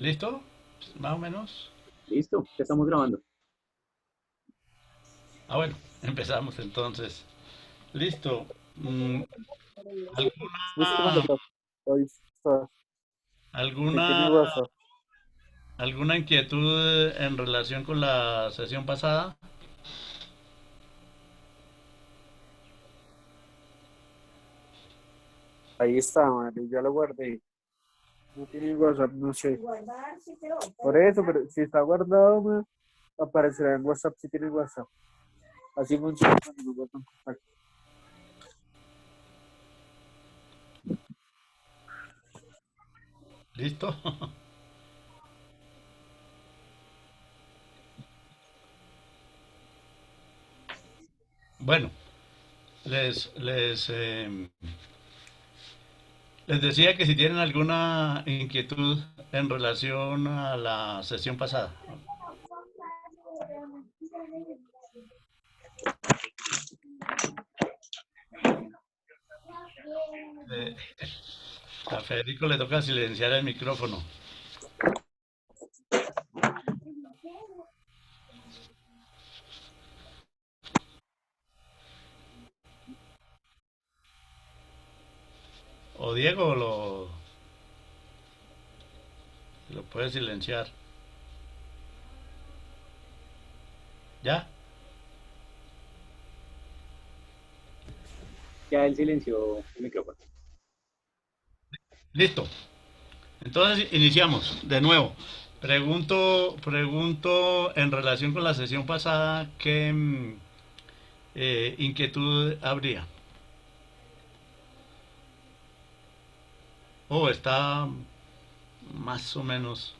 ¿Listo? Más o menos. Listo, ya estamos grabando. Ah, bueno, empezamos entonces. Listo. ¿Viste cuando ¿Alguna, ahí está? ¿Qué tiene alguna, WhatsApp? alguna inquietud en relación con la sesión pasada? Ahí está, madre, ya lo guardé. No tiene WhatsApp, no sé. Por eso, pero si está guardado, aparecerá en WhatsApp si tiene WhatsApp. Así funciona cuando nos guardan contacto. ¿Listo? Bueno, les decía que si tienen alguna inquietud en relación a la sesión pasada. Eh, a Federico le toca silenciar el micrófono. O Diego lo puede silenciar. ¿Ya? Ya él silenció el micrófono. Listo. Entonces iniciamos de nuevo. Pregunto en relación con la sesión pasada, ¿qué inquietud habría? ¿O está más o menos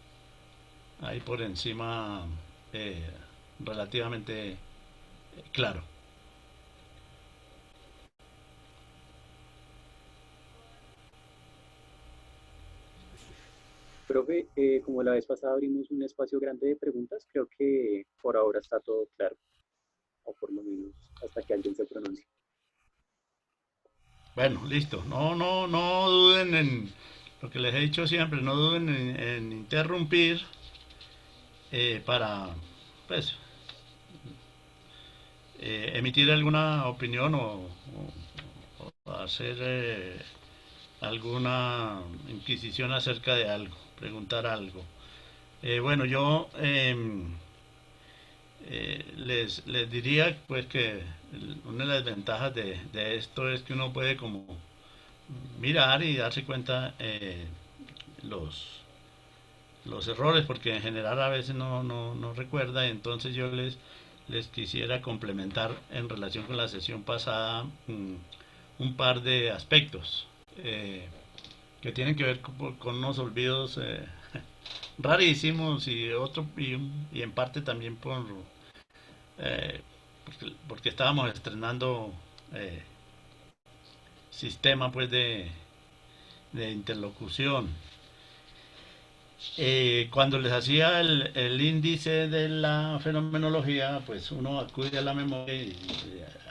ahí por encima, eh, relativamente claro? Profe, como la vez pasada abrimos un espacio grande de preguntas, creo que por ahora está todo claro, o por lo menos hasta que alguien se pronuncie. Bueno, listo. No duden en lo que les he dicho siempre, no duden en interrumpir para, pues, emitir alguna opinión o hacer alguna inquisición acerca de algo, preguntar algo. Bueno, yo les diría pues que una de las ventajas de esto es que uno puede como mirar y darse cuenta los, los errores, porque en general a veces no recuerda, entonces yo les quisiera complementar en relación con la sesión pasada un par de aspectos que tienen que ver con unos olvidos rarísimos y en parte también eh, porque estábamos estrenando eh, sistema pues de interlocución. Cuando les hacía el índice de la fenomenología, pues uno acude a la memoria y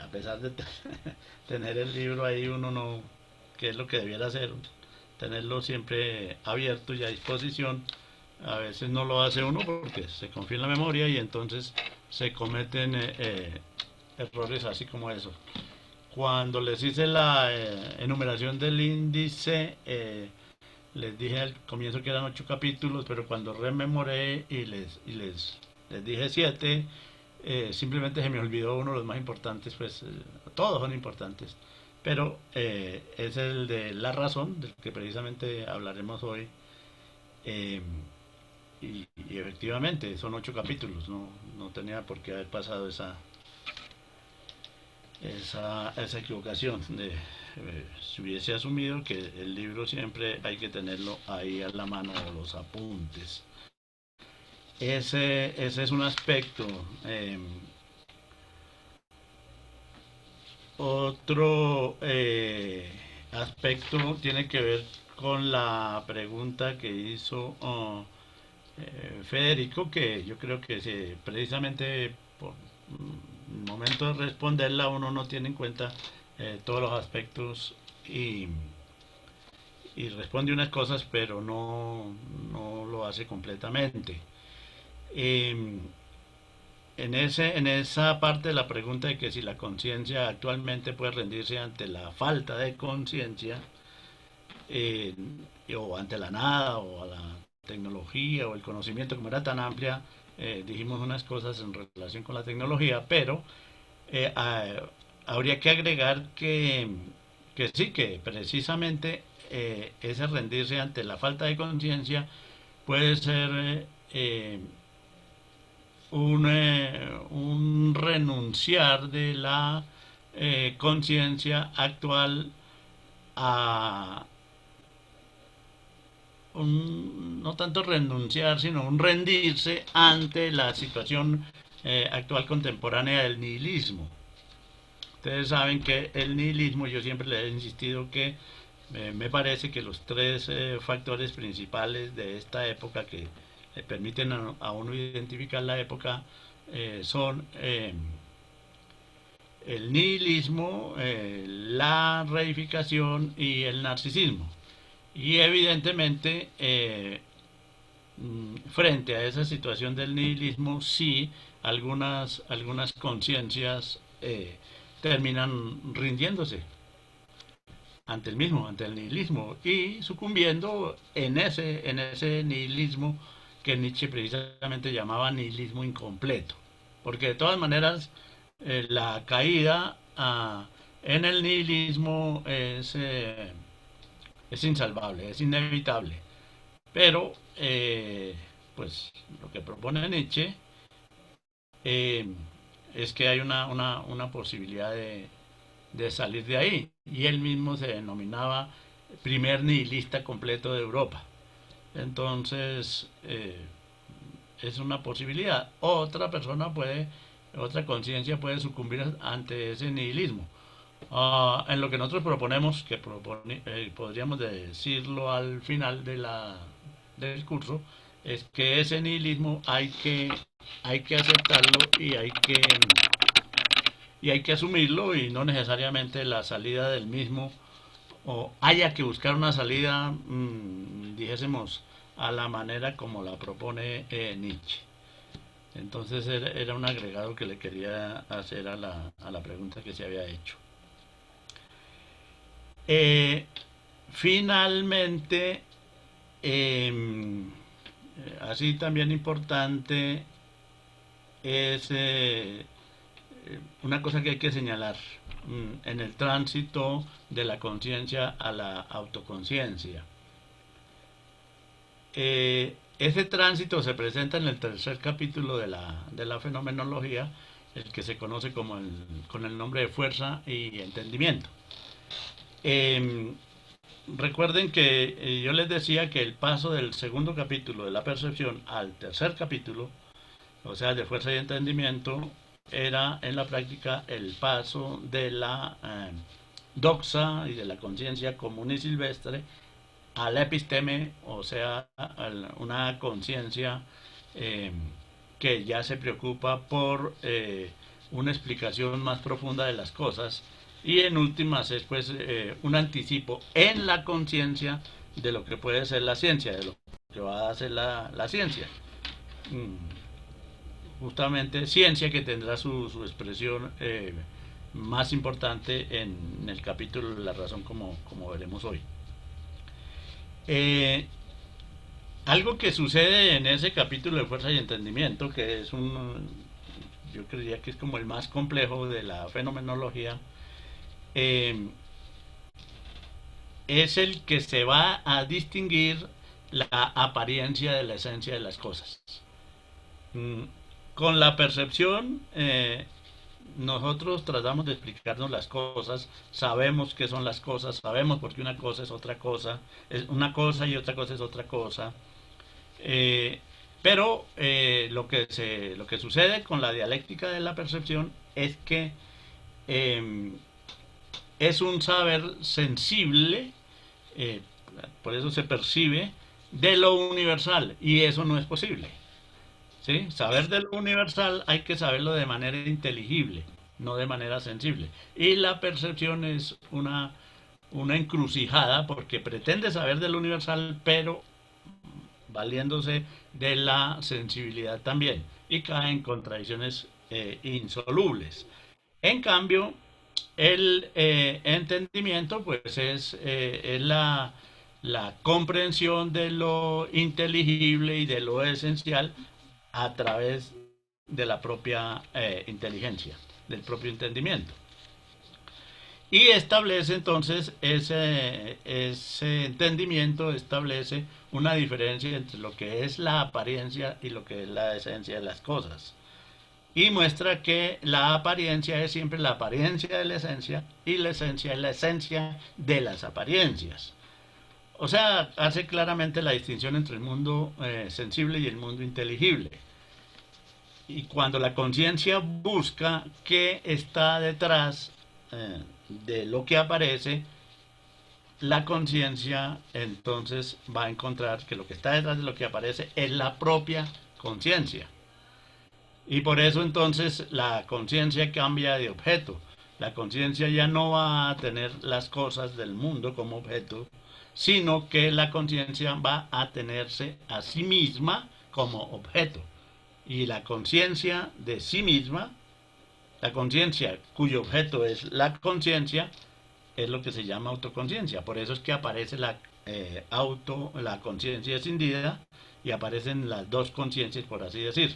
a pesar de tener el libro ahí, uno no, que es lo que debiera hacer, tenerlo siempre abierto y a disposición, a veces no lo hace uno porque se confía en la memoria y entonces se cometen errores así como eso. Cuando les hice la enumeración del índice, les dije al comienzo que eran 8 capítulos, pero cuando rememoré les dije 7, simplemente se me olvidó uno de los más importantes, pues todos son importantes, pero es el de la razón, del que precisamente hablaremos hoy, eh, y efectivamente son 8 capítulos, no tenía por qué haber pasado esa equivocación de si hubiese asumido que el libro siempre hay que tenerlo ahí a la mano o los apuntes. Ese es un aspecto. Otro aspecto tiene que ver con la pregunta que hizo Federico, que yo creo que precisamente por el momento de responderla uno no tiene en cuenta todos los aspectos y, y responde unas cosas, pero no lo hace completamente. Eh, en esa parte de la pregunta de que si la conciencia actualmente puede rendirse ante la falta de conciencia, eh, o ante la nada, o a la tecnología, o el conocimiento, como era tan amplia, dijimos unas cosas en relación con la tecnología, pero habría que agregar que sí, que precisamente ese rendirse ante la falta de conciencia puede ser un renunciar de la conciencia actual a no tanto renunciar, sino un rendirse ante la situación actual contemporánea del nihilismo. Ustedes saben que el nihilismo, yo siempre les he insistido que me parece que los tres factores principales de esta época que le permiten a uno identificar la época son el nihilismo, la reificación y el narcisismo. Y evidentemente, frente a esa situación del nihilismo, sí, algunas conciencias terminan rindiéndose ante el mismo, ante el nihilismo, y sucumbiendo en ese nihilismo que Nietzsche precisamente llamaba nihilismo incompleto. Porque de todas maneras, la caída en el nihilismo es insalvable, es inevitable. Pero, pues, lo que propone Nietzsche eh, es que hay una posibilidad de salir de ahí. Y él mismo se denominaba primer nihilista completo de Europa. Entonces, es una posibilidad. Otra conciencia puede sucumbir ante ese nihilismo. En lo que nosotros proponemos, que podríamos decirlo al final del curso, es que ese nihilismo hay que aceptarlo y hay que asumirlo, y no necesariamente la salida del mismo, o haya que buscar una salida, dijésemos, a la manera como la propone Nietzsche. Entonces era un agregado que le quería hacer a la pregunta que se había hecho. Finalmente, así también importante es una cosa que hay que señalar en el tránsito de la conciencia a la autoconciencia. Ese tránsito se presenta en el tercer capítulo de la fenomenología, el que se conoce con el nombre de fuerza y entendimiento. Recuerden que yo les decía que el paso del segundo capítulo de la percepción al tercer capítulo, o sea, de fuerza y entendimiento, era en la práctica el paso de la doxa y de la conciencia común y silvestre a la episteme, o sea, a una conciencia que ya se preocupa por una explicación más profunda de las cosas, y en últimas es pues un anticipo en la conciencia de lo que puede ser la ciencia, de lo que va a hacer la ciencia. Justamente ciencia que tendrá su expresión más importante en el capítulo de la razón, como veremos hoy. Algo que sucede en ese capítulo de fuerza y entendimiento, que es yo creería que es como el más complejo de la fenomenología, es el que se va a distinguir la apariencia de la esencia de las cosas. Con la percepción, nosotros tratamos de explicarnos las cosas, sabemos qué son las cosas, sabemos por qué una cosa es otra cosa, es una cosa y otra cosa es otra cosa. Pero lo que sucede con la dialéctica de la percepción es que es un saber sensible, por eso se percibe, de lo universal, y eso no es posible. ¿Sí? Saber de lo universal hay que saberlo de manera inteligible, no de manera sensible. Y la percepción es una encrucijada porque pretende saber del universal, pero valiéndose de la sensibilidad también, y cae en contradicciones insolubles. En cambio, el entendimiento pues es la comprensión de lo inteligible y de lo esencial a través de la propia inteligencia, del propio entendimiento. Y establece entonces ese entendimiento, establece una diferencia entre lo que es la apariencia y lo que es la esencia de las cosas. Y muestra que la apariencia es siempre la apariencia de la esencia y la esencia es la esencia de las apariencias. O sea, hace claramente la distinción entre el mundo sensible y el mundo inteligible. Y cuando la conciencia busca qué está detrás de lo que aparece, la conciencia entonces va a encontrar que lo que está detrás de lo que aparece es la propia conciencia. Y por eso entonces la conciencia cambia de objeto. La conciencia ya no va a tener las cosas del mundo como objeto, sino que la conciencia va a tenerse a sí misma como objeto. Y la conciencia de sí misma, la conciencia cuyo objeto es la conciencia, es lo que se llama autoconciencia. Por eso es que aparece la conciencia escindida y aparecen las dos conciencias, por así decir,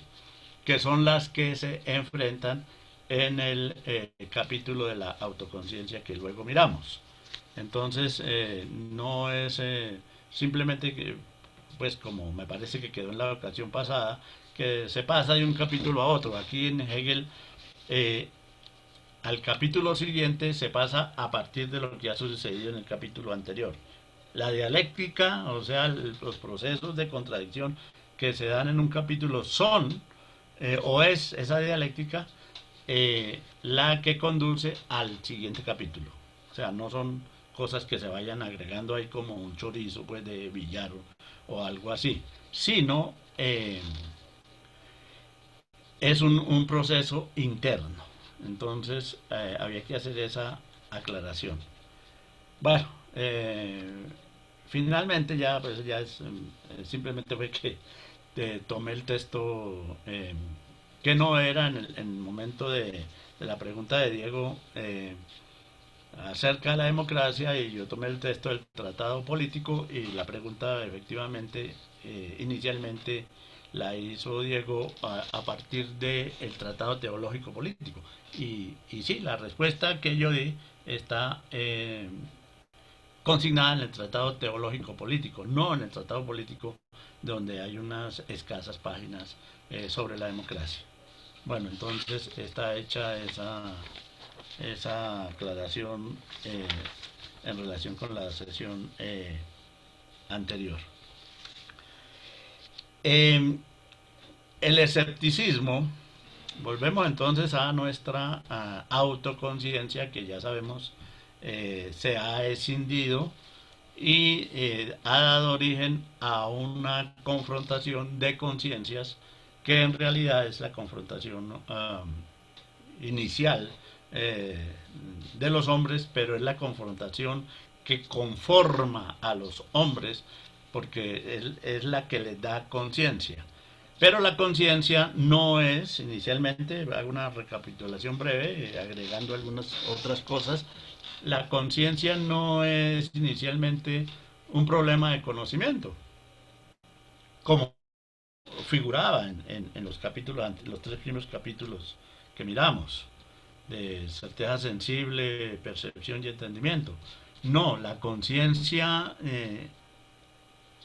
que son las que se enfrentan en el capítulo de la autoconciencia que luego miramos. Entonces, no es simplemente que, pues como me parece que quedó en la ocasión pasada, que se pasa de un capítulo a otro. Aquí en Hegel, eh, al capítulo siguiente se pasa a partir de lo que ha sucedido en el capítulo anterior. La dialéctica, o sea, los procesos de contradicción que se dan en un capítulo son, o es esa dialéctica, la que conduce al siguiente capítulo. O sea, no son cosas que se vayan agregando ahí como un chorizo pues de billar o algo así, sino es un proceso interno. Entonces había que hacer esa aclaración. Bueno, finalmente ya pues ya es simplemente fue que tomé el texto que no era en el momento de la pregunta de Diego acerca de la democracia, y yo tomé el texto del tratado político, y la pregunta efectivamente inicialmente la hizo Diego a partir del tratado teológico político, y sí, la respuesta que yo di está consignada en el tratado teológico político, no en el tratado político donde hay unas escasas páginas sobre la democracia. Bueno, entonces está hecha esa aclaración en relación con la sesión anterior. El escepticismo, volvemos entonces a nuestra autoconciencia, que ya sabemos se ha escindido y ha dado origen a una confrontación de conciencias que en realidad es la confrontación inicial de los hombres, pero es la confrontación que conforma a los hombres porque es la que les da conciencia. Pero la conciencia no es, inicialmente, hago una recapitulación breve, agregando algunas otras cosas, la conciencia no es inicialmente un problema de conocimiento, como figuraba en los capítulos, los tres primeros capítulos que miramos, de certeza sensible, percepción y entendimiento. No, la conciencia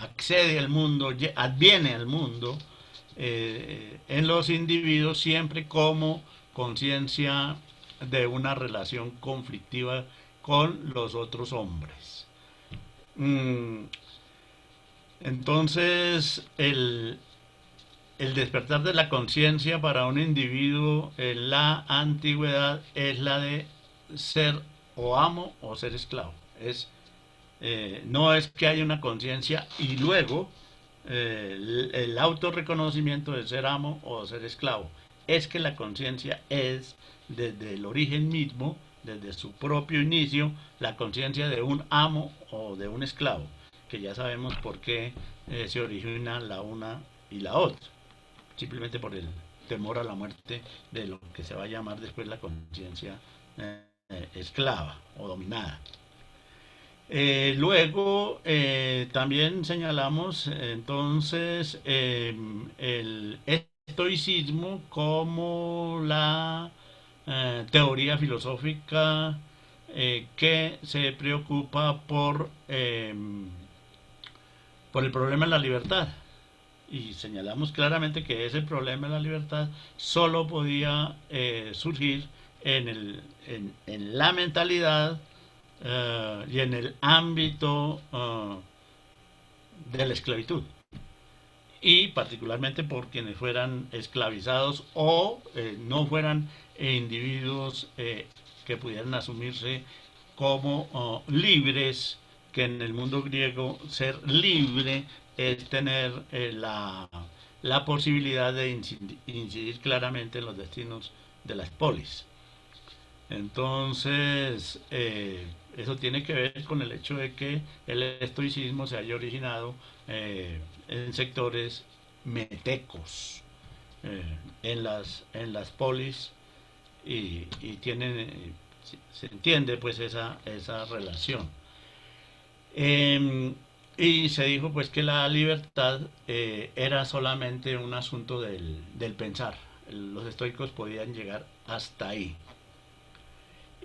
accede al mundo, adviene al mundo en los individuos siempre como conciencia de una relación conflictiva con los otros hombres. Entonces, el despertar de la conciencia para un individuo en la antigüedad es la de ser o amo o ser esclavo. No es que haya una conciencia y luego el autorreconocimiento de ser amo o ser esclavo. Es que la conciencia es desde el origen mismo desde su propio inicio la conciencia de un amo o de un esclavo, que ya sabemos por qué se origina la una y la otra, simplemente por el temor a la muerte de lo que se va a llamar después la conciencia esclava o dominada. Luego también señalamos entonces el estoicismo como la teoría filosófica que se preocupa por el problema de la libertad. Y señalamos claramente que ese problema de la libertad solo podía surgir en la mentalidad y en el ámbito de la esclavitud, y particularmente por quienes fueran esclavizados o no fueran individuos que pudieran asumirse como libres, que en el mundo griego ser libre es tener la posibilidad de incidir claramente en los destinos de las polis. Entonces, eso tiene que ver con el hecho de que el estoicismo se haya originado en sectores metecos, en las polis, y tienen, se entiende pues esa relación. Y se dijo pues que la libertad era solamente un asunto del pensar. Los estoicos podían llegar hasta ahí.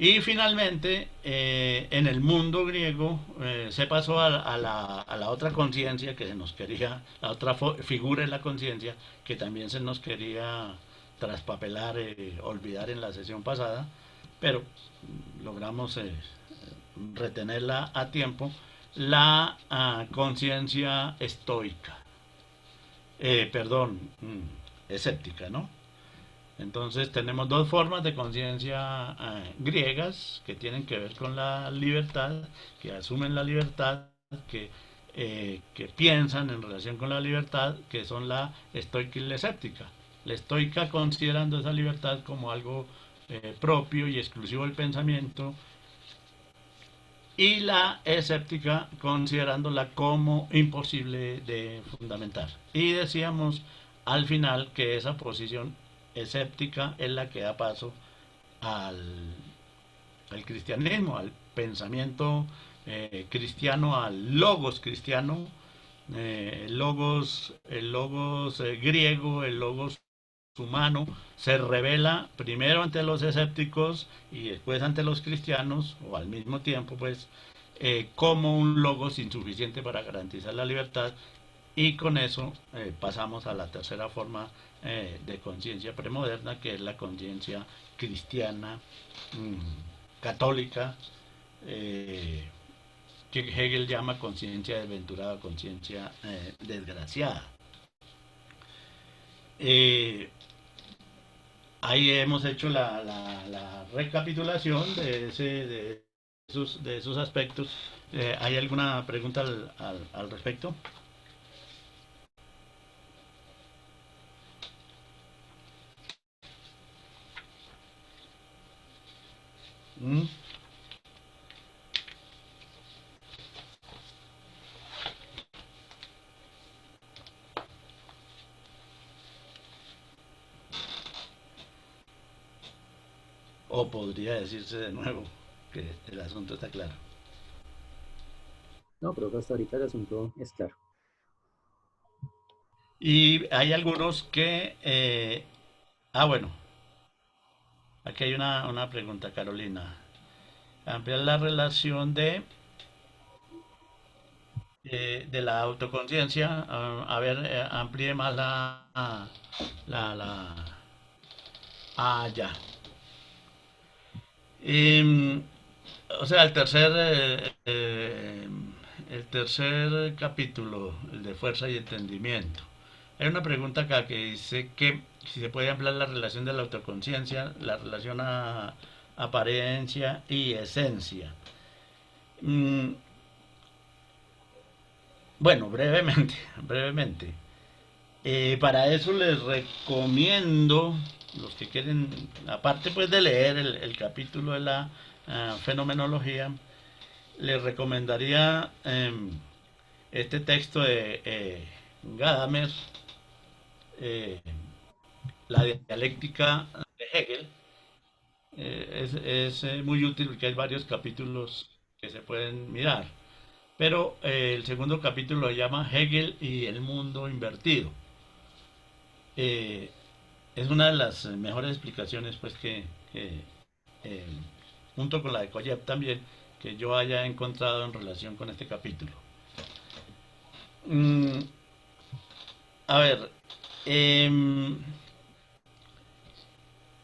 Y finalmente, en el mundo griego se pasó a la otra conciencia que se nos quería, la otra figura de la conciencia que también se nos quería traspapelar, olvidar en la sesión pasada, pero logramos retenerla a tiempo, la conciencia estoica, perdón, escéptica, ¿no? Entonces tenemos dos formas de conciencia griegas que tienen que ver con la libertad, que asumen la libertad, que piensan en relación con la libertad, que son la estoica y la escéptica. La estoica considerando esa libertad como algo propio y exclusivo del pensamiento, y la escéptica considerándola como imposible de fundamentar. Y decíamos al final que esa posición escéptica es la que da paso al cristianismo, al pensamiento cristiano, al logos cristiano, el logos griego, el logos humano, se revela primero ante los escépticos y después ante los cristianos, o al mismo tiempo, pues, como un logos insuficiente para garantizar la libertad. Y con eso pasamos a la tercera forma de conciencia premoderna, que es la conciencia cristiana, católica, que Hegel llama conciencia desventurada, conciencia desgraciada. Ahí hemos hecho la recapitulación de esos aspectos. ¿Hay alguna pregunta al respecto? ¿Mm? O podría decirse de nuevo que el asunto está claro. No, creo que hasta ahorita el asunto es claro. Y hay algunos que... bueno, aquí hay una pregunta, Carolina. Ampliar la relación de la autoconciencia. A ver, amplíe más la... Ya. Em, o sea, el tercer capítulo, el de fuerza y entendimiento. Hay una pregunta acá que dice que si se puede ampliar la relación de la autoconciencia, la relación a apariencia y esencia. Mm, bueno, brevemente, brevemente. Para eso les recomiendo los que quieren, aparte pues de leer el capítulo de la fenomenología, les recomendaría este texto de Gadamer, eh, la dialéctica de Hegel. Es muy útil porque hay varios capítulos que se pueden mirar. Pero el segundo capítulo lo llama Hegel y el mundo invertido. Eh, es una de las mejores explicaciones, pues, eh, junto con la de Koyev también, que yo haya encontrado en relación con este capítulo. Mm, a ver, em,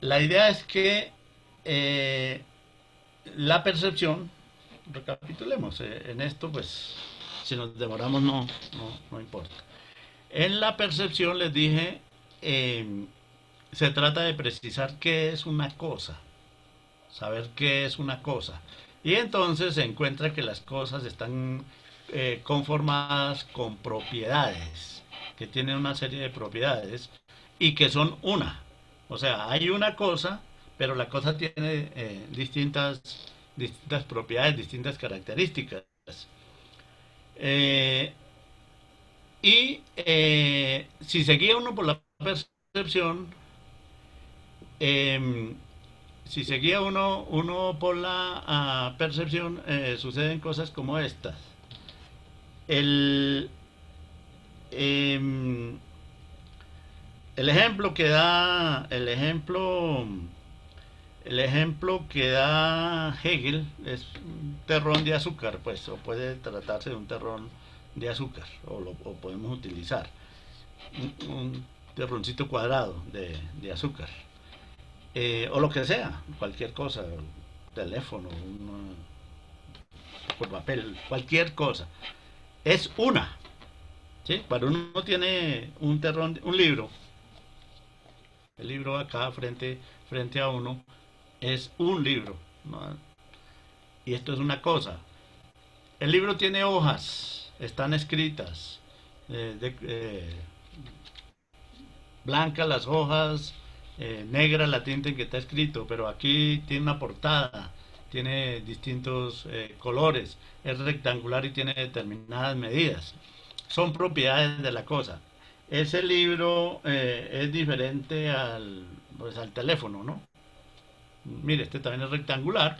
la idea es que eh, la percepción, recapitulemos, en esto pues si nos demoramos no importa. En la percepción les dije, se trata de precisar qué es una cosa, saber qué es una cosa. Y entonces se encuentra que las cosas están conformadas con propiedades, que tienen una serie de propiedades y que son una. O sea, hay una cosa, pero la cosa tiene distintas propiedades, distintas características. Eh, si se guía uno por la percepción, eh, si se guía uno por la percepción, suceden cosas como estas. El, em, el ejemplo que da, el ejemplo que da Hegel es un terrón de azúcar, pues, o puede tratarse de un terrón de azúcar, o podemos utilizar un terroncito cuadrado de azúcar. O lo que sea, cualquier cosa, teléfono, por papel, cualquier cosa. Es una. ¿Sí? Cuando uno tiene un terrón, un libro, el libro acá frente a uno, es un libro, ¿no? Y esto es una cosa. El libro tiene hojas, están escritas, blancas las hojas, negra la tinta en que está escrito, pero aquí tiene una portada, tiene distintos colores, es rectangular y tiene determinadas medidas. Son propiedades de la cosa. Ese libro es diferente pues, al teléfono, ¿no? Mire, este también es rectangular,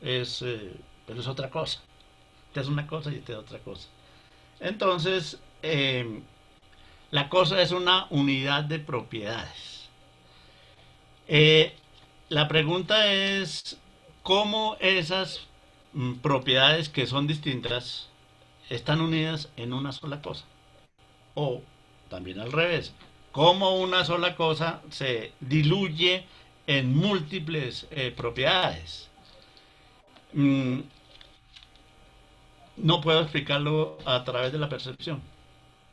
es, pero es otra cosa. Este es una cosa y este es otra cosa. Entonces, la cosa es una unidad de propiedades. La pregunta es cómo esas propiedades que son distintas están unidas en una sola cosa. O también al revés, cómo una sola cosa se diluye en múltiples propiedades. No puedo explicarlo a través de la percepción.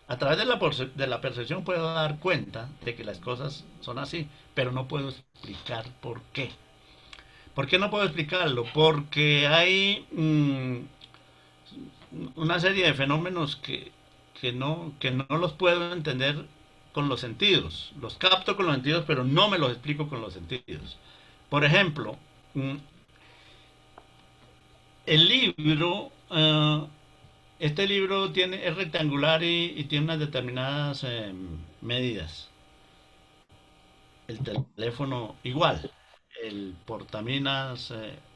A través de la percepción puedo dar cuenta de que las cosas son así, pero no puedo explicar por qué. ¿Por qué no puedo explicarlo? Porque hay una serie de fenómenos que no los puedo entender con los sentidos. Los capto con los sentidos, pero no me los explico con los sentidos. Por ejemplo, el libro, este libro es rectangular y tiene unas determinadas medidas. El teléfono igual, el portaminas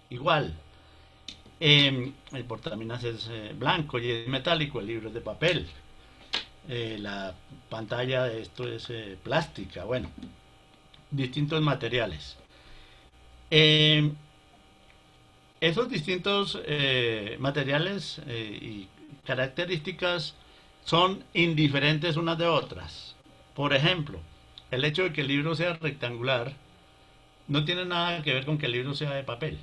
igual. El portaminas es blanco y es metálico, el libro es de papel. La pantalla de esto es plástica, bueno, distintos materiales. Esos distintos materiales y características son indiferentes unas de otras. Por ejemplo, el hecho de que el libro sea rectangular no tiene nada que ver con que el libro sea de papel,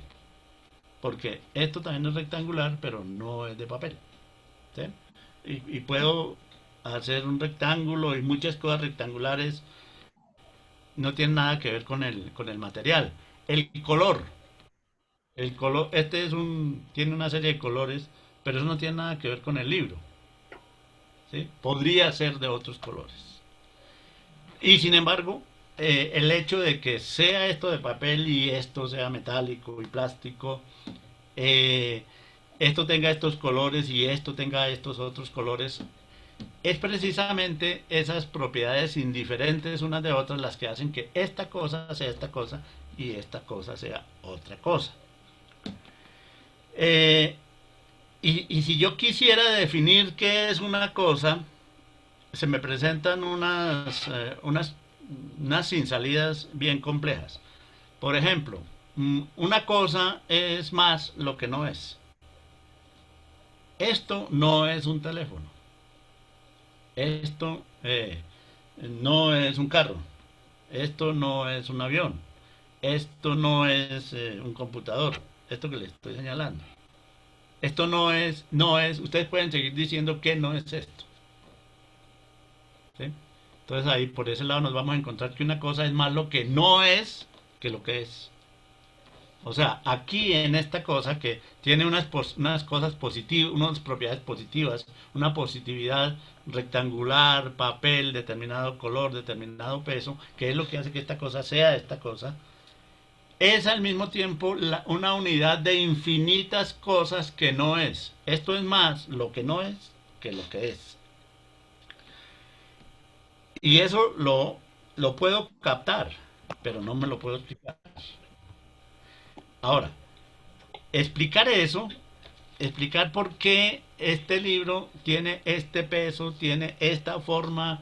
porque esto también es rectangular, pero no es de papel. ¿Sí? Y puedo hacer un rectángulo y muchas cosas rectangulares no tienen nada que ver con el material. El color, tiene una serie de colores, pero eso no tiene nada que ver con el libro. ¿Sí? Podría ser de otros colores. Y sin embargo, el hecho de que sea esto de papel y esto sea metálico y plástico, eh, esto tenga estos colores y esto tenga estos otros colores, es precisamente esas propiedades indiferentes unas de otras las que hacen que esta cosa sea esta cosa y esta cosa sea otra cosa. Y si yo quisiera definir qué es una cosa, se me presentan unas sin salidas bien complejas. Por ejemplo, una cosa es más lo que no es. Esto no es un teléfono. Esto no es un carro. Esto no es un avión. Esto no es un computador. Esto que le estoy señalando. Esto no es, ustedes pueden seguir diciendo que no es esto. ¿Sí? Entonces ahí por ese lado nos vamos a encontrar que una cosa es más lo que no es que lo que es. O sea, aquí en esta cosa que tiene unas cosas positivas, unas propiedades positivas, una positividad rectangular, papel, determinado color, determinado peso, que es lo que hace que esta cosa sea esta cosa, es al mismo tiempo una unidad de infinitas cosas que no es. Esto es más lo que no es que lo que es. Y eso lo puedo captar, pero no me lo puedo explicar. Ahora, explicar eso, explicar por qué este libro tiene este peso, tiene esta forma,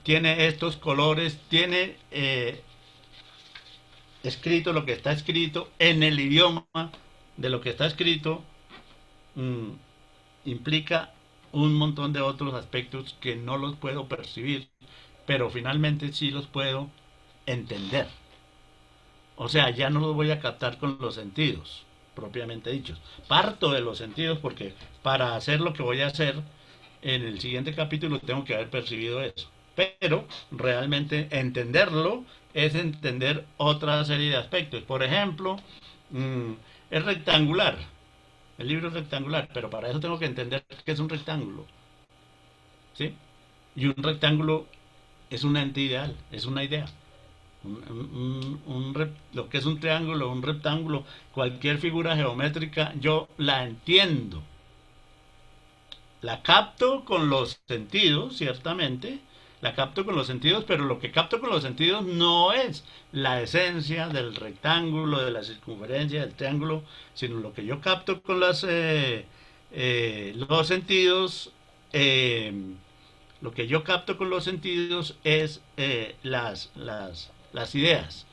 tiene estos colores, tiene escrito lo que está escrito en el idioma de lo que está escrito, mmm, implica un montón de otros aspectos que no los puedo percibir, pero finalmente sí los puedo entender. O sea, ya no los voy a captar con los sentidos, propiamente dichos. Parto de los sentidos porque para hacer lo que voy a hacer en el siguiente capítulo tengo que haber percibido eso. Pero realmente entenderlo es entender otra serie de aspectos. Por ejemplo, es rectangular. El libro es rectangular, pero para eso tengo que entender que es un rectángulo. ¿Sí? Y un rectángulo es una ente ideal, es una idea. Lo que es un triángulo, un rectángulo, cualquier figura geométrica, yo la entiendo. La capto con los sentidos, ciertamente, la capto con los sentidos, pero lo que capto con los sentidos no es la esencia del rectángulo, de la circunferencia, del triángulo, sino lo que yo capto con los sentidos, lo que yo capto con los sentidos es las ideas.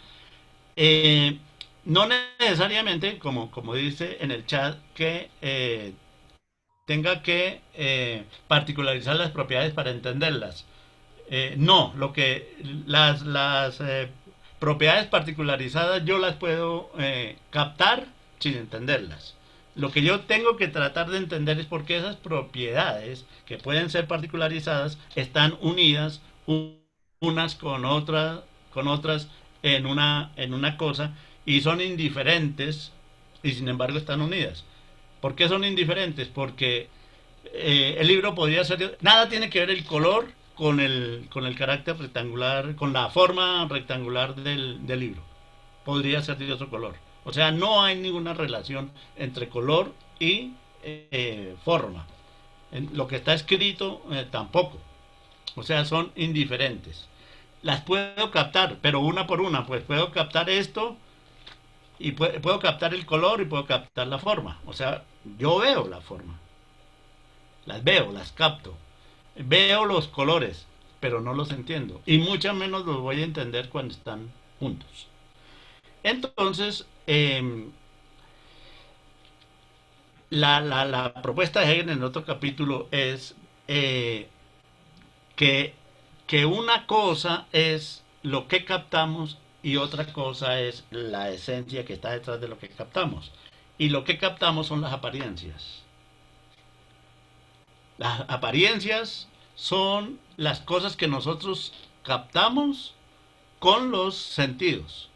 No necesariamente, como dice en el chat, que tenga que particularizar las propiedades para entenderlas. No, las propiedades particularizadas yo las puedo captar sin entenderlas. Lo que yo tengo que tratar de entender es por qué esas propiedades que pueden ser particularizadas están unidas unas con otras en una cosa y son indiferentes y sin embargo están unidas. ¿Por qué son indiferentes? Porque el libro podría ser... Nada tiene que ver el color con el carácter rectangular, con la forma rectangular del libro. Podría ser de otro color. O sea, no hay ninguna relación entre color y forma. En lo que está escrito tampoco. O sea, son indiferentes. Las puedo captar, pero una por una. Pues puedo captar esto y puedo captar el color y puedo captar la forma. O sea, yo veo la forma. Las veo, las capto. Veo los colores, pero no los entiendo. Y mucho menos los voy a entender cuando están juntos. Entonces, la propuesta de Hegel en otro capítulo es que una cosa es lo que captamos y otra cosa es la esencia que está detrás de lo que captamos. Y lo que captamos son las apariencias. Las apariencias son las cosas que nosotros captamos con los sentidos.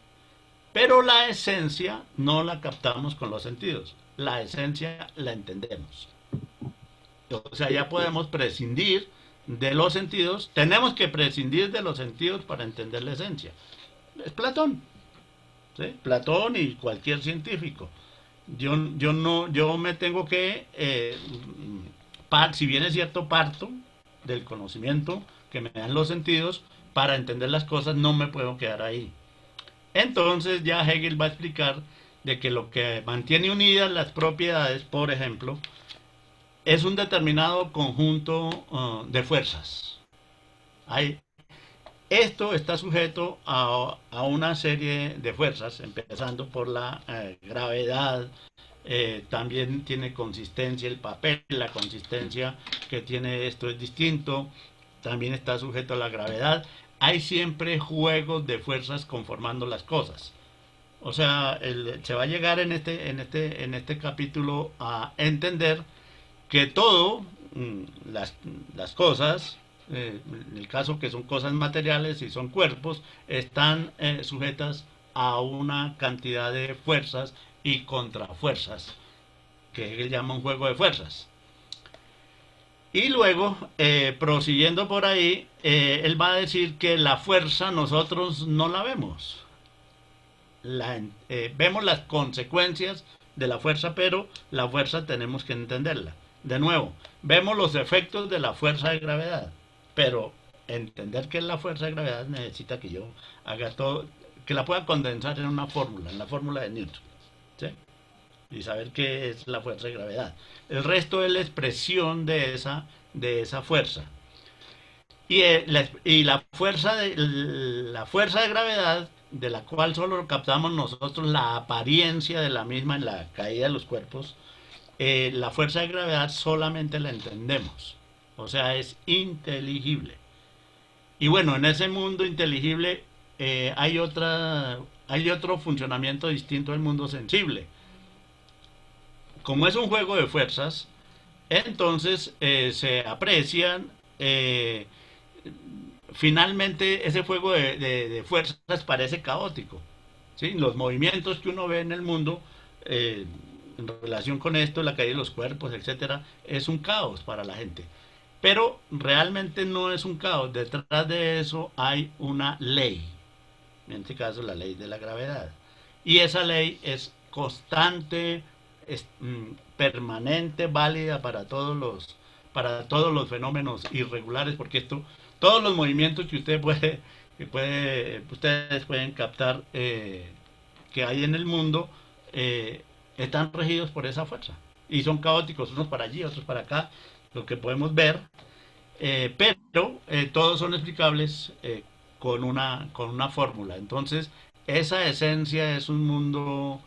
Pero la esencia no la captamos con los sentidos. La esencia la entendemos. O sea, ya podemos prescindir de los sentidos, tenemos que prescindir de los sentidos para entender la esencia. Es Platón, ¿sí? Platón y cualquier científico. Yo no, yo me tengo que, si bien es cierto, parto del conocimiento que me dan los sentidos para entender las cosas, no me puedo quedar ahí. Entonces ya Hegel va a explicar de que lo que mantiene unidas las propiedades, por ejemplo, es un determinado conjunto de fuerzas. Hay, esto está sujeto a una serie de fuerzas, empezando por la gravedad, también tiene consistencia el papel, la consistencia que tiene esto es distinto, también está sujeto a la gravedad. Hay siempre juegos de fuerzas conformando las cosas. O sea, se va a llegar en este capítulo a entender que todo, las cosas, en el caso que son cosas materiales y son cuerpos, están sujetas a una cantidad de fuerzas y contrafuerzas, que él llama un juego de fuerzas. Y luego, prosiguiendo por ahí, él va a decir que la fuerza nosotros no la vemos. Vemos las consecuencias de la fuerza, pero la fuerza tenemos que entenderla. De nuevo, vemos los efectos de la fuerza de gravedad, pero entender qué es la fuerza de gravedad necesita que yo haga todo, que la pueda condensar en una fórmula, en la fórmula de Newton, ¿sí? Y saber qué es la fuerza de gravedad. El resto es la expresión de esa fuerza. Y la fuerza de gravedad, de la cual solo captamos nosotros la apariencia de la misma en la caída de los cuerpos, la fuerza de gravedad solamente la entendemos. O sea, es inteligible. Y bueno, en ese mundo inteligible hay otro funcionamiento distinto al mundo sensible. Como es un juego de fuerzas, entonces se aprecian, finalmente ese juego de fuerzas parece caótico, ¿sí? Los movimientos que uno ve en el mundo, en relación con esto, la caída de los cuerpos, etcétera, es un caos para la gente. Pero realmente no es un caos, detrás de eso hay una ley, en este caso la ley de la gravedad. Y esa ley es constante, es permanente, válida para todos los fenómenos irregulares, porque todos los movimientos que ustedes pueden captar, que hay en el mundo, están regidos por esa fuerza. Y son caóticos, unos para allí, otros para acá, lo que podemos ver, pero todos son explicables con una fórmula. Entonces, esa esencia es un mundo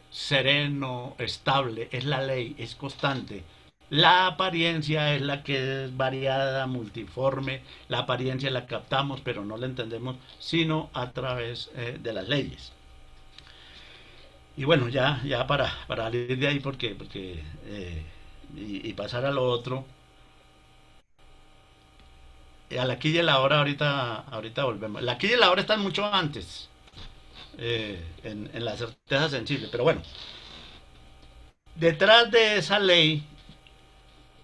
sereno, estable, es la ley, es constante. La apariencia es la que es variada, multiforme, la apariencia la captamos, pero no la entendemos sino a través de las leyes. Y bueno, ya para salir de ahí, porque y pasar a lo otro, a la aquí y a la hora, ahorita volvemos. La aquí y la hora están mucho antes, en la certeza sensible, pero bueno, detrás de esa ley,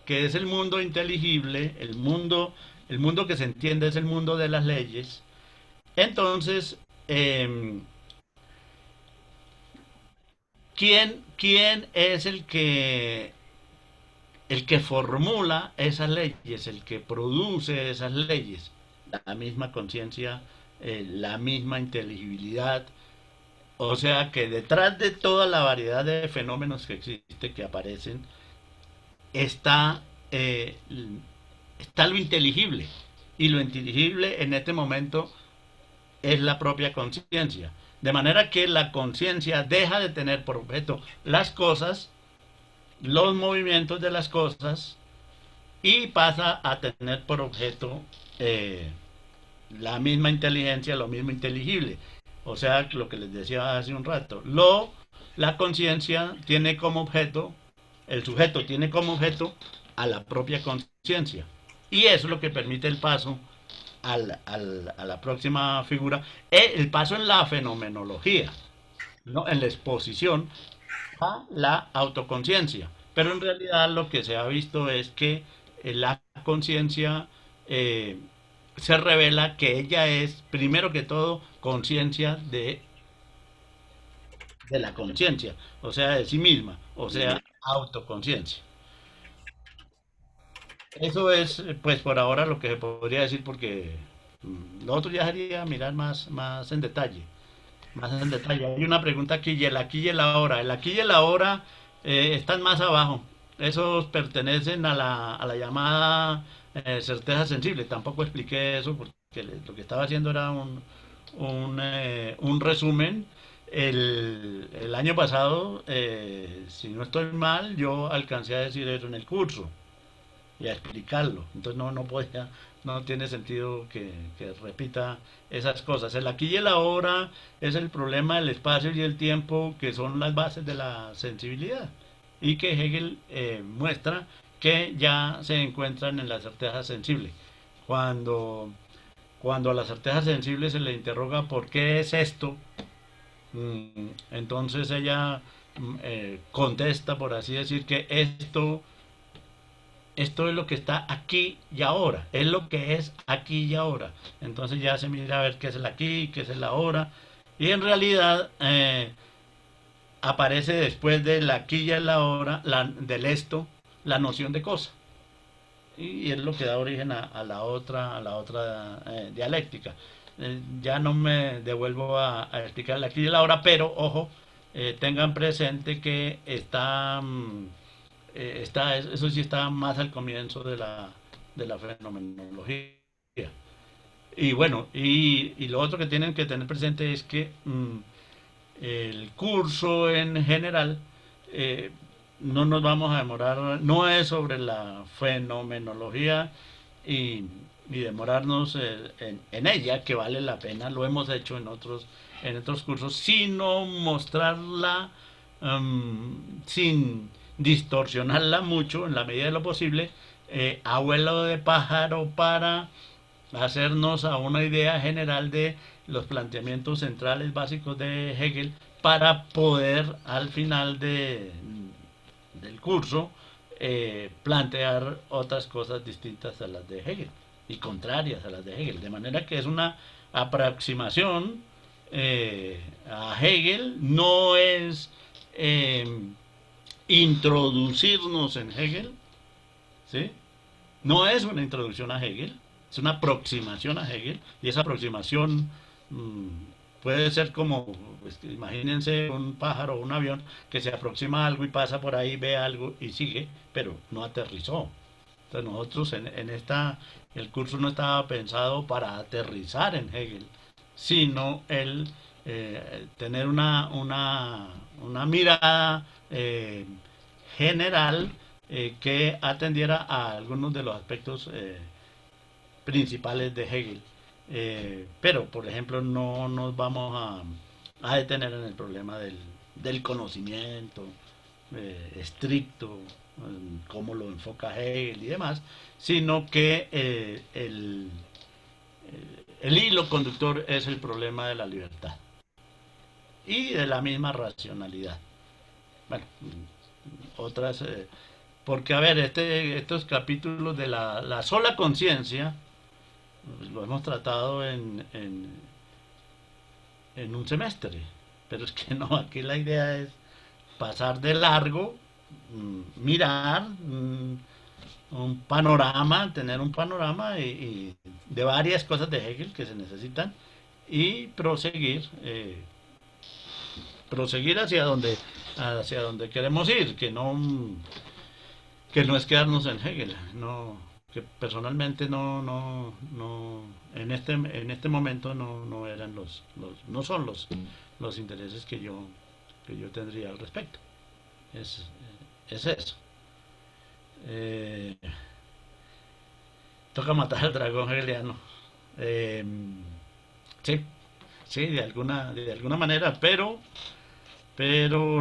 que es el mundo inteligible, el mundo que se entiende es el mundo de las leyes, entonces, ¿quién es el que formula esas leyes, el que produce esas leyes? La misma conciencia, la misma inteligibilidad. O sea que detrás de toda la variedad de fenómenos que existe, que aparecen, está, está lo inteligible. Y lo inteligible en este momento es la propia conciencia. De manera que la conciencia deja de tener por objeto las cosas, los movimientos de las cosas, y pasa a tener por objeto la misma inteligencia, lo mismo inteligible. O sea, lo que les decía hace un rato. La conciencia tiene como objeto, el sujeto tiene como objeto a la propia conciencia. Y eso es lo que permite el paso a la próxima figura, el paso en la fenomenología, ¿no? En la exposición a la autoconciencia. Pero en realidad lo que se ha visto es que la conciencia se revela que ella es, primero que todo, conciencia de la conciencia, o sea, de sí misma, o sea, autoconciencia. Eso es, pues por ahora lo que se podría decir porque lo otro ya sería mirar más en detalle. Más en detalle. Hay una pregunta aquí y el aquí y el ahora. El aquí y el ahora están más abajo. Esos pertenecen a la llamada certeza sensible. Tampoco expliqué eso porque lo que estaba haciendo era un resumen. El año pasado, si no estoy mal, yo alcancé a decir eso en el curso y a explicarlo. Entonces no podía, no tiene sentido que repita esas cosas. El aquí y el ahora es el problema del espacio y el tiempo que son las bases de la sensibilidad y que Hegel muestra que ya se encuentran en la certeza sensible. Cuando, cuando a la certeza sensible se le interroga por qué es esto, entonces ella contesta, por así decir, que esto es lo que está aquí y ahora, es lo que es aquí y ahora. Entonces ya se mira a ver qué es el aquí, qué es el ahora. Y en realidad aparece después del aquí y el ahora, del esto, la noción de cosa. Y es lo que da origen a la otra dialéctica. Ya no me devuelvo a explicar el aquí y el ahora, pero ojo, tengan presente que eso sí está más al comienzo de la fenomenología. Y bueno, y lo otro que tienen que tener presente es que el curso en general no nos vamos a demorar, no es sobre la fenomenología y, y demorarnos en ella, que vale la pena, lo hemos hecho en otros cursos, sino mostrarla sin distorsionarla mucho en la medida de lo posible, abuelo de pájaro para hacernos a una idea general de los planteamientos centrales básicos de Hegel para poder al final del curso plantear otras cosas distintas a las de Hegel y contrarias a las de Hegel. De manera que es una aproximación a Hegel, no es eh, introducirnos en Hegel, ¿sí? No es una introducción a Hegel, es una aproximación a Hegel, y esa aproximación mmm, puede ser como, pues, imagínense un pájaro o un avión que se aproxima a algo y pasa por ahí, ve algo y sigue, pero no aterrizó. Entonces nosotros el curso no estaba pensado para aterrizar en Hegel, sino el tener una mirada general que atendiera a algunos de los aspectos principales de Hegel. Pero, por ejemplo, no nos vamos a detener en el problema del conocimiento estricto, cómo lo enfoca Hegel y demás, sino que el hilo conductor es el problema de la libertad y de la misma racionalidad. Bueno, otras porque, a ver, estos capítulos de la sola conciencia lo hemos tratado en un semestre. Pero es que no, aquí la idea es pasar de largo, mirar un panorama, tener un panorama y de varias cosas de Hegel que se necesitan y proseguir hacia donde queremos ir, que no es quedarnos en Hegel, no, que personalmente en este momento no eran no son los intereses que yo tendría al respecto. Es, es eso. Eh, Toca matar al dragón hegeliano. Eh, sí, sí, de alguna manera, pero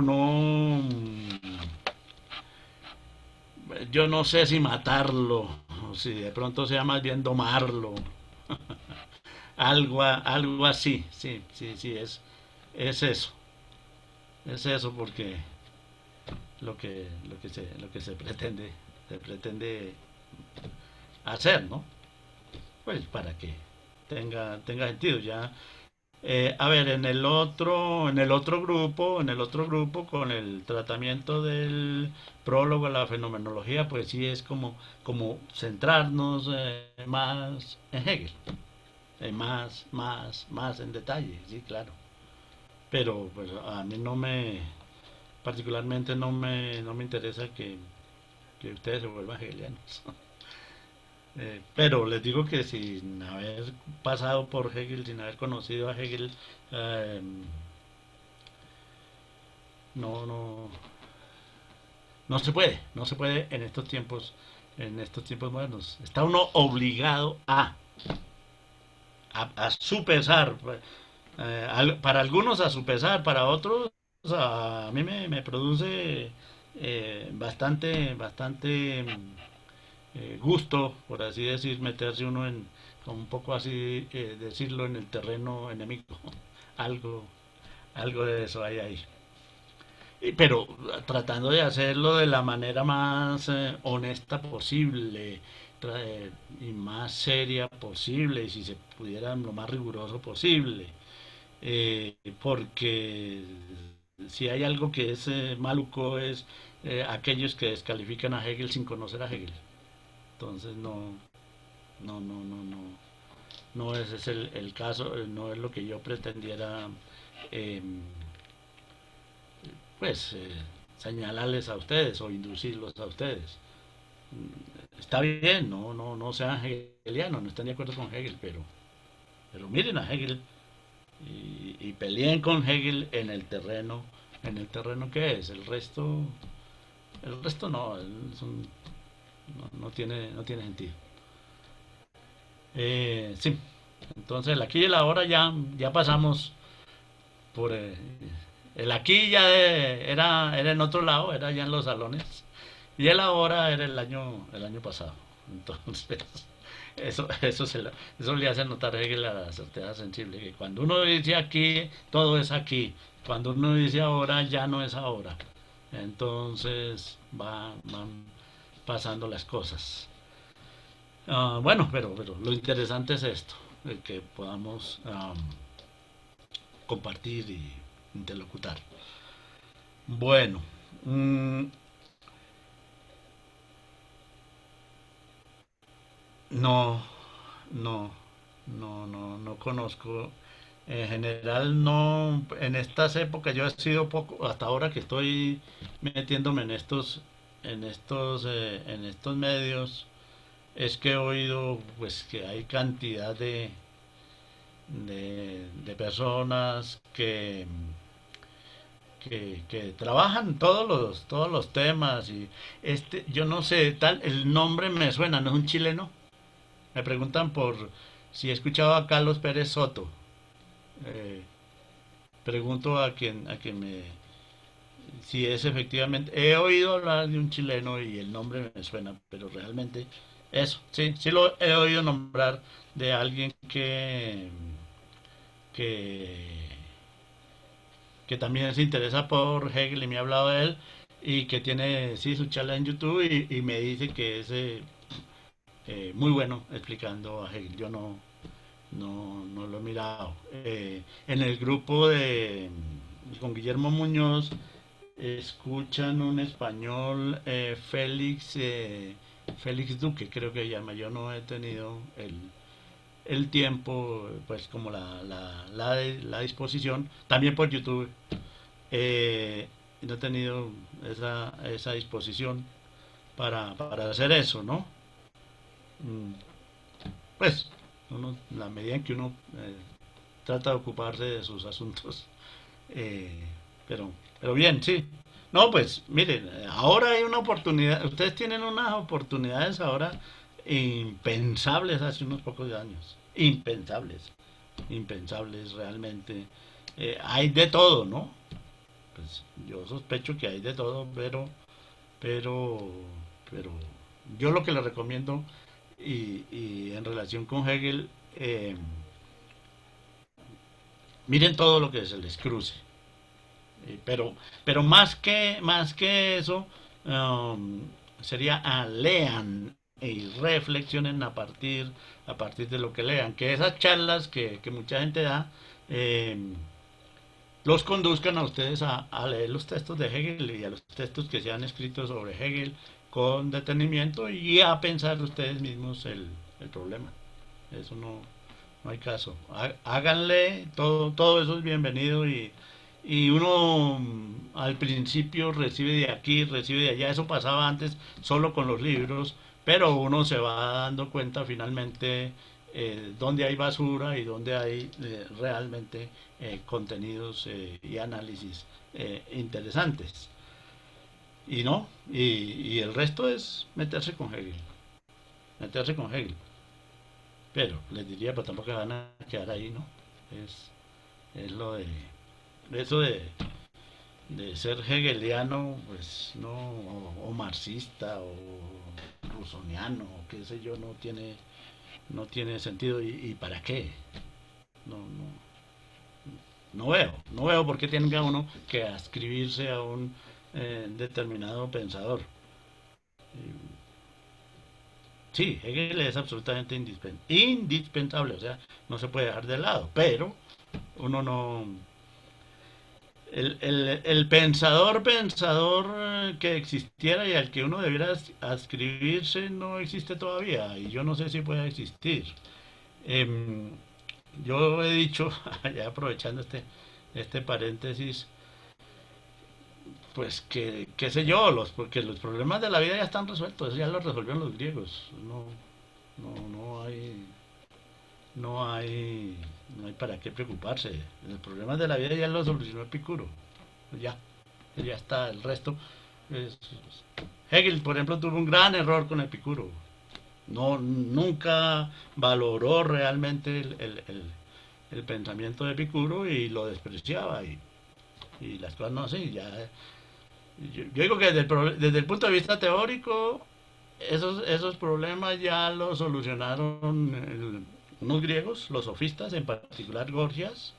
no, yo no sé si matarlo, o si de pronto sea más bien domarlo, algo así, sí, sí, sí, es eso, es eso porque lo que se pretende hacer, ¿no? Pues para que tenga sentido. Ya a ver, en el otro grupo, con el tratamiento del prólogo a la fenomenología, pues sí es como centrarnos más en Hegel, más en detalle, sí, claro. Pero pues a mí particularmente no me interesa que ustedes se vuelvan hegelianos. Pero les digo que sin haber pasado por Hegel, sin haber conocido a Hegel, eh, no, no se puede en estos tiempos modernos. Está uno obligado a su pesar, para algunos a su pesar, para otros a mí me produce bastante gusto, por así decir, meterse uno como un poco así decirlo, en el terreno enemigo. Algo, algo de eso hay ahí. Pero tratando de hacerlo de la manera más honesta posible, y más seria posible, y si se pudiera lo más riguroso posible. Porque si hay algo que es maluco, es aquellos que descalifican a Hegel sin conocer a Hegel. Entonces no ese es el caso, no es lo que yo pretendiera eh, pues señalarles a ustedes o inducirlos a ustedes. Está bien, no sean hegelianos, no están de acuerdo con Hegel, pero miren a Hegel y peleen con Hegel en el terreno que es. El resto no, no tiene sentido. Sí, entonces el aquí y el ahora ya pasamos por el aquí ya era en otro lado, era ya en los salones, y el ahora era el año pasado. Entonces, eso le hace notar a Hegel a la certeza sensible, que cuando uno dice aquí, todo es aquí. Cuando uno dice ahora, ya no es ahora. Entonces van pasando las cosas. Bueno, pero lo interesante es esto, el que podamos compartir y interlocutar. Bueno, mm, no, no, no conozco. En general, no, en estas épocas yo he sido poco, hasta ahora que estoy metiéndome en estos medios, es que he oído pues que hay cantidad de personas que trabajan todos los temas, y yo no sé, el nombre me suena, ¿no es un chileno? Me preguntan si he escuchado a Carlos Pérez Soto. Eh, Pregunto si es efectivamente, he oído hablar de un chileno y el nombre me suena, pero realmente eso, sí, sí lo he oído nombrar, de alguien que, que también se interesa por Hegel y me ha hablado de él, y que tiene, sí, su charla en YouTube, y me dice que es muy bueno explicando a Hegel. Yo no lo he mirado. En el grupo con Guillermo Muñoz escuchan un español, Félix Duque, creo que se llama. Yo no he tenido el tiempo, pues como la disposición, también por YouTube. No he tenido esa disposición para hacer eso, ¿no? Mm, Pues, la medida en que uno trata de ocuparse de sus asuntos. eh, pero bien, sí. No, pues, miren, ahora hay una oportunidad, ustedes tienen unas oportunidades ahora impensables hace unos pocos años. Impensables realmente. Hay de todo, ¿no? Pues yo sospecho que hay de todo, pero, pero yo lo que le recomiendo, y en relación con Hegel, miren todo lo que se les cruce. Pero más que eso, sería lean, y reflexionen a partir de lo que lean. Que esas charlas que mucha gente da, los conduzcan a ustedes a leer los textos de Hegel y a los textos que se han escrito sobre Hegel con detenimiento y a pensar ustedes mismos el problema. Eso no hay caso. Háganle, todo eso es bienvenido y uno al principio recibe de aquí, recibe de allá. Eso pasaba antes solo con los libros, pero uno se va dando cuenta finalmente dónde hay basura y dónde hay realmente contenidos y análisis interesantes. Y no, y el resto es meterse con Hegel, meterse con Hegel. Pero les diría, pues tampoco van a quedar ahí, ¿no? Es lo de eso de ser hegeliano, pues no, o marxista, o rusoniano, o qué sé yo, no tiene sentido. ¿Y para qué? No veo por qué tenga uno que adscribirse a un determinado pensador. Sí, Hegel es absolutamente indispensable, o sea, no se puede dejar de lado, pero uno no. El pensador que existiera y al que uno debiera adscribirse no existe todavía, y yo no sé si puede existir. Em, yo he dicho, ya aprovechando este paréntesis, pues que, qué sé yo, porque los problemas de la vida ya están resueltos, eso ya los resolvieron los griegos. No hay para qué preocuparse. Los problemas de la vida ya los solucionó Epicuro. Ya, ya está. El resto es- Hegel, por ejemplo, tuvo un gran error con Epicuro. Nunca valoró realmente el pensamiento de Epicuro y lo despreciaba y las cosas no así. Yo digo que desde el punto de vista teórico, esos problemas ya los solucionaron unos griegos, los sofistas, en particular Gorgias,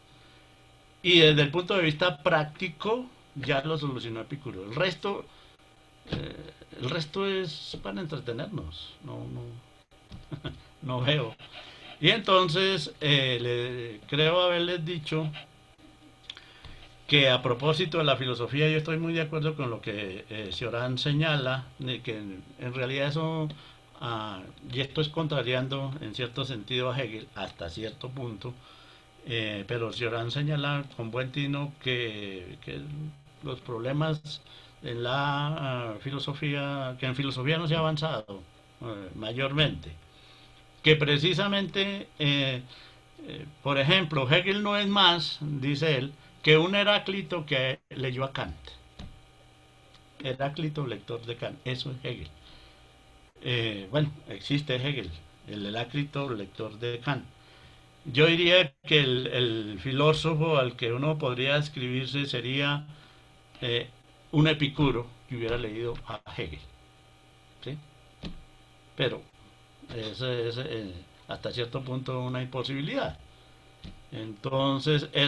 y desde el punto de vista práctico ya lo solucionó Epicuro. El resto es para entretenernos, no veo. Y entonces creo haberles dicho que a propósito de la filosofía yo estoy muy de acuerdo con lo que Cioran señala, de que en realidad eso, y esto es contrariando en cierto sentido a Hegel hasta cierto punto, pero Cioran señala con buen tino que los problemas en la filosofía, que en filosofía no se ha avanzado mayormente, que precisamente por ejemplo, Hegel no es más, dice él, que un Heráclito que leyó a Kant. Heráclito, lector de Kant. Eso es Hegel. Bueno, existe Hegel, el Heráclito, lector de Kant. Yo diría que el filósofo al que uno podría escribirse sería eh, un Epicuro que hubiera leído a Hegel. ¿Sí? Pero es hasta cierto punto una imposibilidad. Entonces, eh,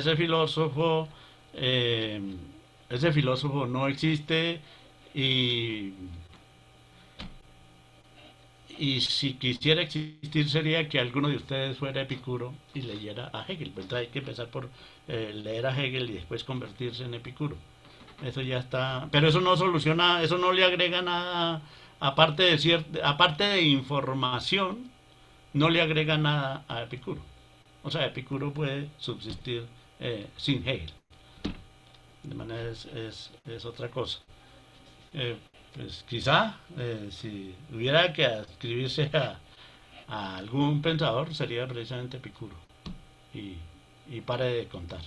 ese filósofo no existe y, y si quisiera existir sería que alguno de ustedes fuera Epicuro y leyera a Hegel. Pues entonces hay que empezar por leer a Hegel y después convertirse en Epicuro. Eso ya está, pero eso no soluciona, eso no le agrega nada, aparte de información, no le agrega nada a Epicuro. O sea, Epicuro puede subsistir sin Hegel. De manera es otra cosa. Pues quizá si hubiera que adscribirse a algún pensador sería precisamente Epicuro. Y, y pare de contar.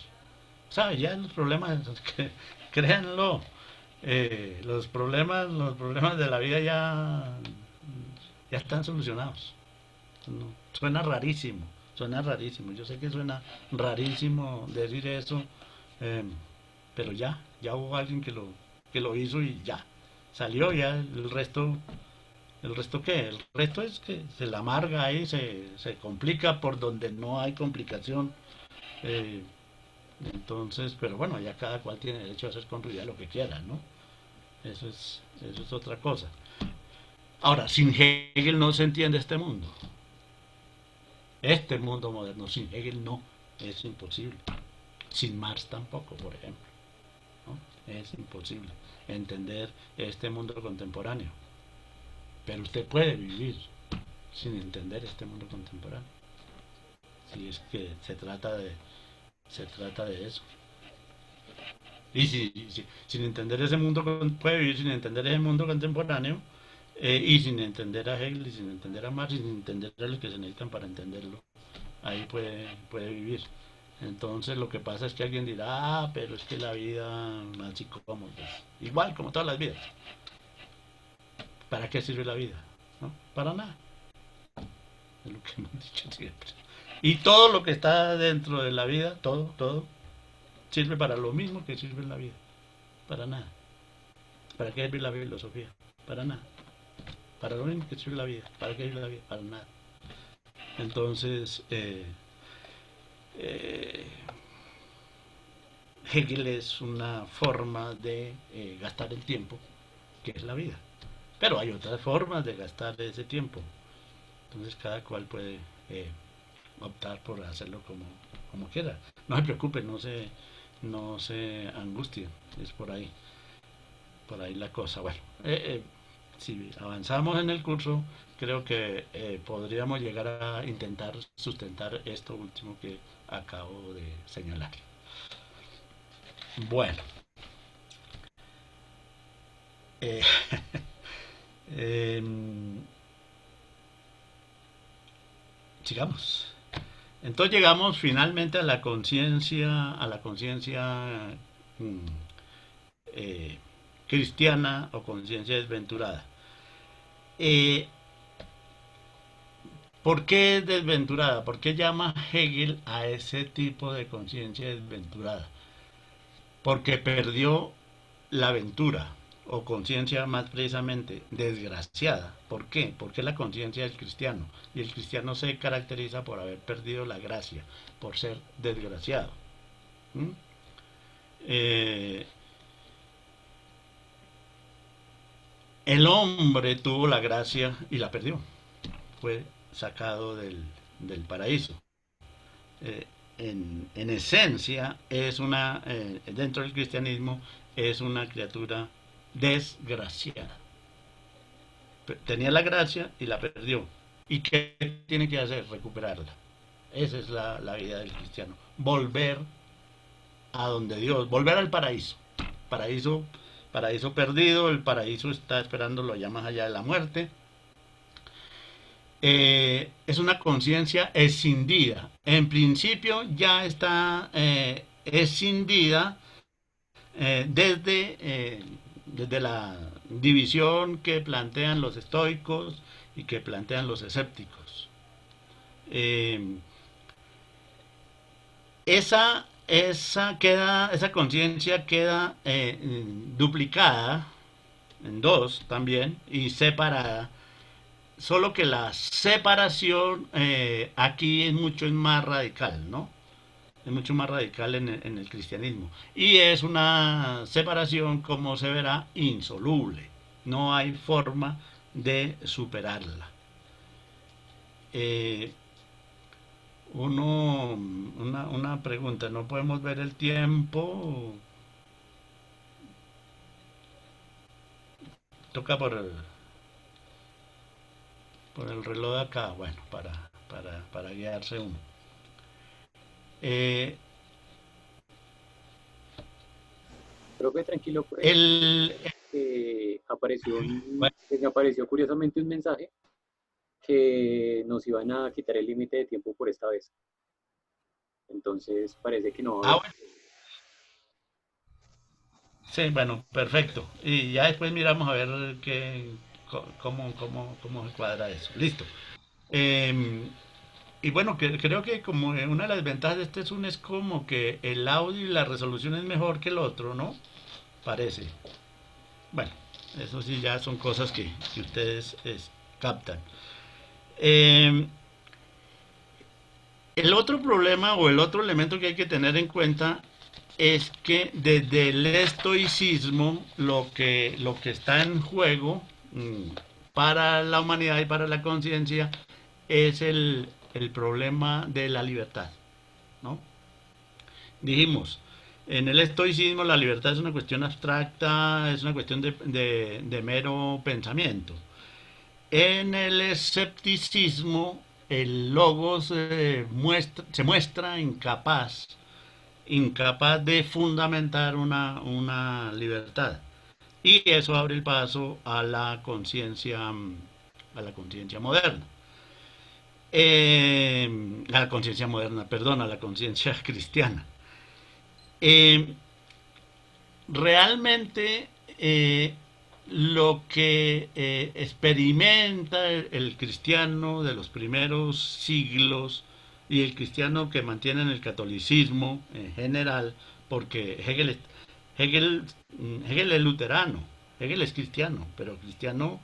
¿Sabe? Ya los problemas, créanlo, los problemas de la vida ya están solucionados. No, suena rarísimo. Yo sé que suena rarísimo decir eso, eh, pero ya hubo alguien que lo hizo y ya. Salió ya ¿el resto qué? El resto es que se la amarga ahí, se complica por donde no hay complicación. eh, entonces, pero bueno, ya cada cual tiene derecho a hacer con su vida lo que quiera, ¿no? Eso es otra cosa. Ahora, sin Hegel no se entiende este mundo. Este mundo moderno sin Hegel no, es imposible. Sin Marx tampoco, por ejemplo, ¿no? Es imposible entender este mundo contemporáneo. Pero usted puede vivir sin entender este mundo contemporáneo. Si es que se trata de eso. Y sin entender ese mundo, puede vivir sin entender ese mundo contemporáneo, y sin entender a Hegel, y sin entender a Marx, y sin entender a los que se necesitan para entenderlo. Ahí puede vivir. Entonces lo que pasa es que alguien dirá, ah, pero es que la vida así como igual como todas las vidas. ¿Para qué sirve la vida? ¿No? Para nada. Es lo que hemos dicho siempre. Y todo lo que está dentro de la vida, todo, sirve para lo mismo que sirve en la vida. Para nada. ¿Para qué sirve la filosofía? Para nada. Para lo mismo que sirve la vida. ¿Para qué sirve la vida? Para nada. Entonces, Hegel es una forma de gastar el tiempo, que es la vida. Pero hay otras formas de gastar ese tiempo. Entonces cada cual puede optar por hacerlo como quiera. No se preocupe, no se angustien, es por ahí la cosa. Bueno, si avanzamos en el curso, creo que podríamos llegar a intentar sustentar esto último que acabo de señalar. Bueno, eh, sigamos. Entonces llegamos finalmente a la conciencia, mm, eh, cristiana o conciencia desventurada. ¿Por qué desventurada? ¿Por qué llama Hegel a ese tipo de conciencia desventurada? Porque perdió la ventura, o conciencia más precisamente desgraciada. ¿Por qué? Porque la conciencia del cristiano, y el cristiano se caracteriza por haber perdido la gracia, por ser desgraciado. ¿Mm? El hombre tuvo la gracia y la perdió, fue sacado del paraíso. En esencia es dentro del cristianismo es una criatura desgraciada. Tenía la gracia y la perdió. ¿Y qué tiene que hacer? Recuperarla. Esa es la vida del cristiano. Volver a donde Dios, volver al paraíso. Paraíso perdido, el paraíso está esperándolo allá más allá de la muerte. Es una conciencia escindida. En principio ya está escindida desde la división que plantean los estoicos y que plantean los escépticos. Esa conciencia queda duplicada en dos también y separada. Solo que la separación aquí es mucho más radical, ¿no? Es mucho más radical en el cristianismo. Y es una separación, como se verá, insoluble. No hay forma de superarla. Una pregunta, ¿no podemos ver el tiempo? Toca por el reloj de acá, bueno, para guiarse uno. Profe, tranquilo, El, bueno, me apareció curiosamente un mensaje que nos iban a quitar el límite de tiempo por esta vez. Entonces parece que no va a haber. bueno, sí, bueno, perfecto. Y ya después miramos a ver cómo se cuadra eso. Listo. Eh, y bueno, creo que como una de las ventajas de este Zoom es como que el audio y la resolución es mejor que el otro, ¿no? Parece. Bueno, eso sí ya son cosas que ustedes captan. Eh, el otro problema o el otro elemento que hay que tener en cuenta es que desde el estoicismo lo que está en juego, para la humanidad y para la conciencia es el problema de la libertad, ¿no? Dijimos, en el estoicismo la libertad es una cuestión abstracta, es una cuestión de mero pensamiento. En el escepticismo el logos se muestra incapaz de fundamentar una libertad. Y eso abre el paso a la conciencia moderna. A la conciencia moderna, perdón, a la conciencia cristiana. Eh, realmente lo que experimenta el cristiano de los primeros siglos y el cristiano que mantiene el catolicismo en general, porque Hegel es luterano, Hegel es cristiano, pero cristiano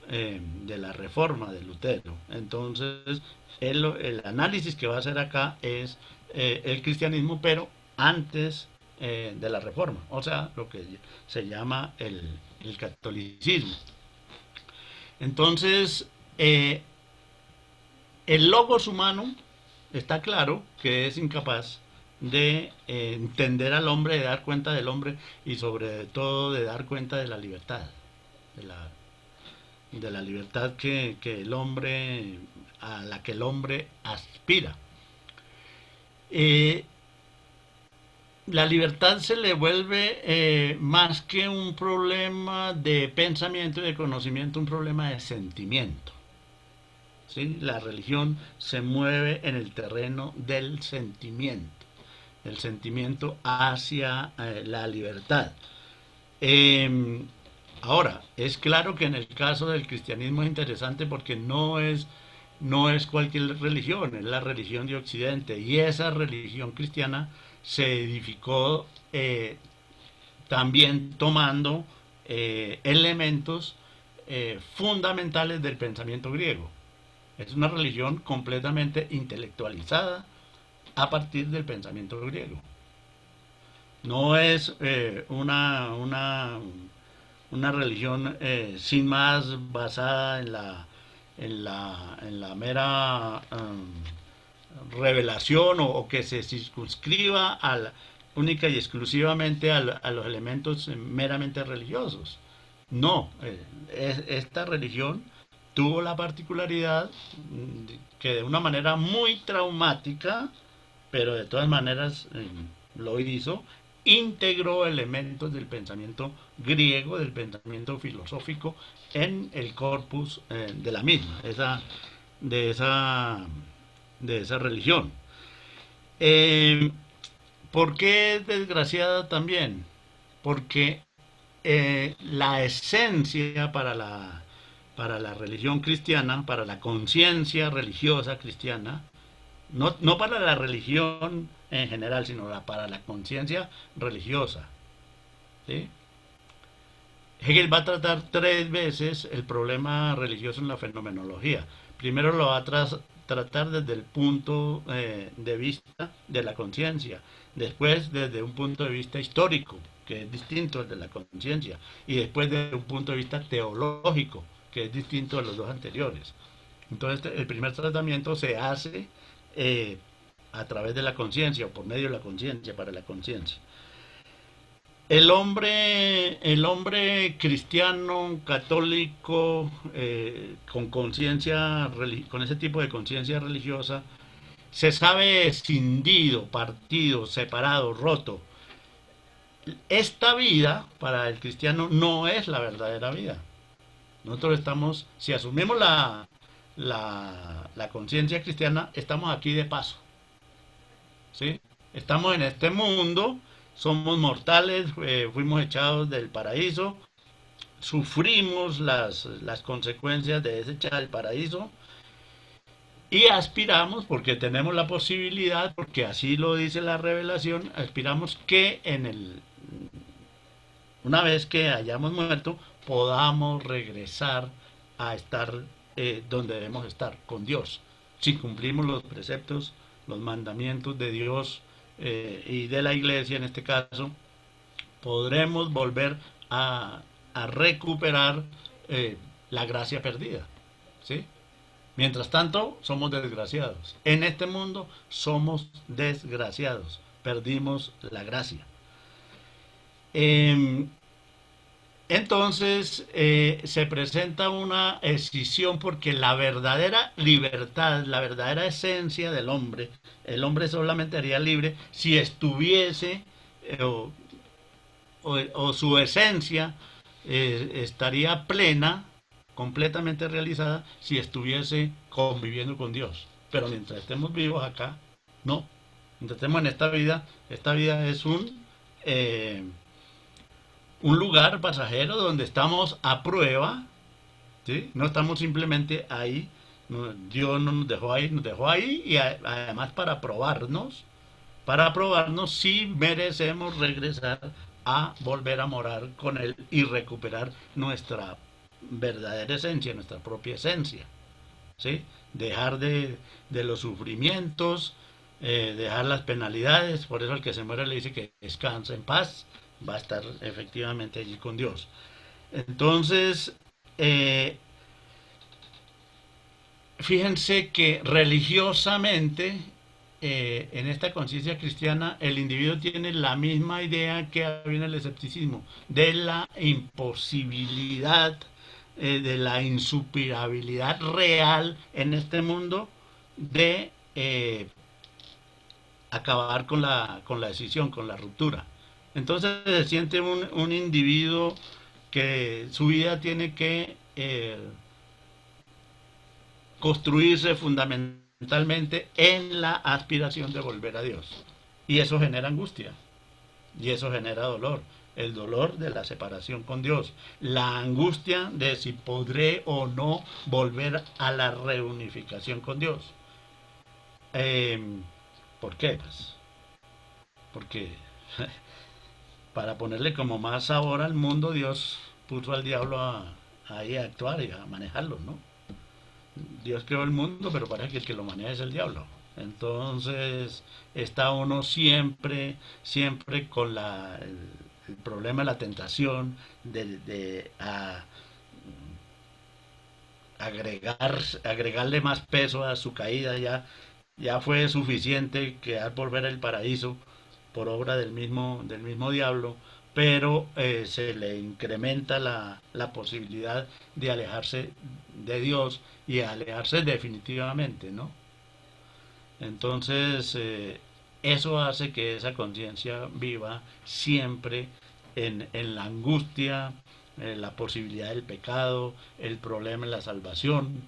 de la reforma de Lutero. Entonces, el análisis que va a hacer acá es el cristianismo, pero antes de la reforma, o sea, lo que se llama el catolicismo. Entonces, el logos humano está claro que es incapaz de entender al hombre, de dar cuenta del hombre y sobre todo de dar cuenta de la libertad, de la libertad que el hombre, a la que el hombre aspira. La libertad se le vuelve más que un problema de pensamiento y de conocimiento, un problema de sentimiento. ¿Sí? La religión se mueve en el terreno del sentimiento hacia la libertad. Ahora, es claro que en el caso del cristianismo es interesante porque no es cualquier religión, es la religión de Occidente. Y esa religión cristiana se edificó también tomando elementos fundamentales del pensamiento griego. Es una religión completamente intelectualizada a partir del pensamiento griego. No es una religión sin más basada en la mera revelación o que se circunscriba única y exclusivamente a los elementos meramente religiosos. No, esta religión tuvo la particularidad que de una manera muy traumática, pero de todas maneras lo hizo, integró elementos del pensamiento griego, del pensamiento filosófico, en el corpus de la misma, de esa religión. ¿Por qué es desgraciada también? Porque la esencia para la religión cristiana, para la conciencia religiosa cristiana, no para la religión en general, sino para la conciencia religiosa. ¿Sí? Hegel va a tratar 3 veces el problema religioso en la fenomenología. Primero lo va a tratar desde el punto de vista de la conciencia, después desde un punto de vista histórico, que es distinto al de la conciencia, y después desde un punto de vista teológico, que es distinto a los dos anteriores. Entonces el primer tratamiento se hace a través de la conciencia o por medio de la conciencia, para la conciencia. El hombre cristiano, católico, con conciencia, con ese tipo de conciencia religiosa, se sabe escindido, partido, separado, roto. Esta vida para el cristiano no es la verdadera vida. Nosotros estamos, si asumimos la conciencia cristiana, estamos aquí de paso. ¿Sí? Estamos en este mundo, somos mortales, fuimos echados del paraíso, sufrimos las consecuencias de ese echar del paraíso y aspiramos, porque tenemos la posibilidad, porque así lo dice la revelación, aspiramos que una vez que hayamos muerto, podamos regresar a estar donde debemos estar, con Dios. Si cumplimos los preceptos, los mandamientos de Dios y de la iglesia en este caso, podremos volver a recuperar la gracia perdida, ¿sí? Mientras tanto, somos desgraciados. En este mundo somos desgraciados. Perdimos la gracia. Eh, entonces se presenta una escisión porque la verdadera libertad, la verdadera esencia del hombre, el hombre solamente sería libre si estuviese o su esencia estaría plena, completamente realizada, si estuviese conviviendo con Dios. Pero mientras estemos vivos acá, no. Mientras estemos en esta vida es un lugar pasajero donde estamos a prueba, ¿sí? No estamos simplemente ahí. No, Dios no nos dejó ahí y además para probarnos si merecemos regresar a volver a morar con Él y recuperar nuestra verdadera esencia, nuestra propia esencia, ¿sí? Dejar de los sufrimientos, dejar las penalidades. Por eso el que se muere le dice que descansa en paz, va a estar efectivamente allí con Dios. Entonces, fíjense que religiosamente, en esta conciencia cristiana, el individuo tiene la misma idea que había en el escepticismo, de la imposibilidad, de la insuperabilidad real en este mundo de acabar con la decisión, con la ruptura. Entonces se siente un individuo que su vida tiene que construirse fundamentalmente en la aspiración de volver a Dios. Y eso genera angustia, y eso genera dolor. El dolor de la separación con Dios, la angustia de si podré o no volver a la reunificación con Dios. Eh, ¿Por qué? Pues porque para ponerle como más sabor al mundo, Dios puso al diablo ahí a actuar y a manejarlo, ¿no? Dios creó el mundo, pero parece que el que lo maneja es el diablo. Entonces está uno siempre con el problema de la tentación, de agregarle más peso a su caída. Ya fue suficiente quedar por ver el paraíso por obra del mismo diablo, pero se le incrementa la posibilidad de alejarse de Dios y alejarse definitivamente, ¿no? Entonces, eso hace que esa conciencia viva siempre en la angustia, la posibilidad del pecado, el problema en la salvación.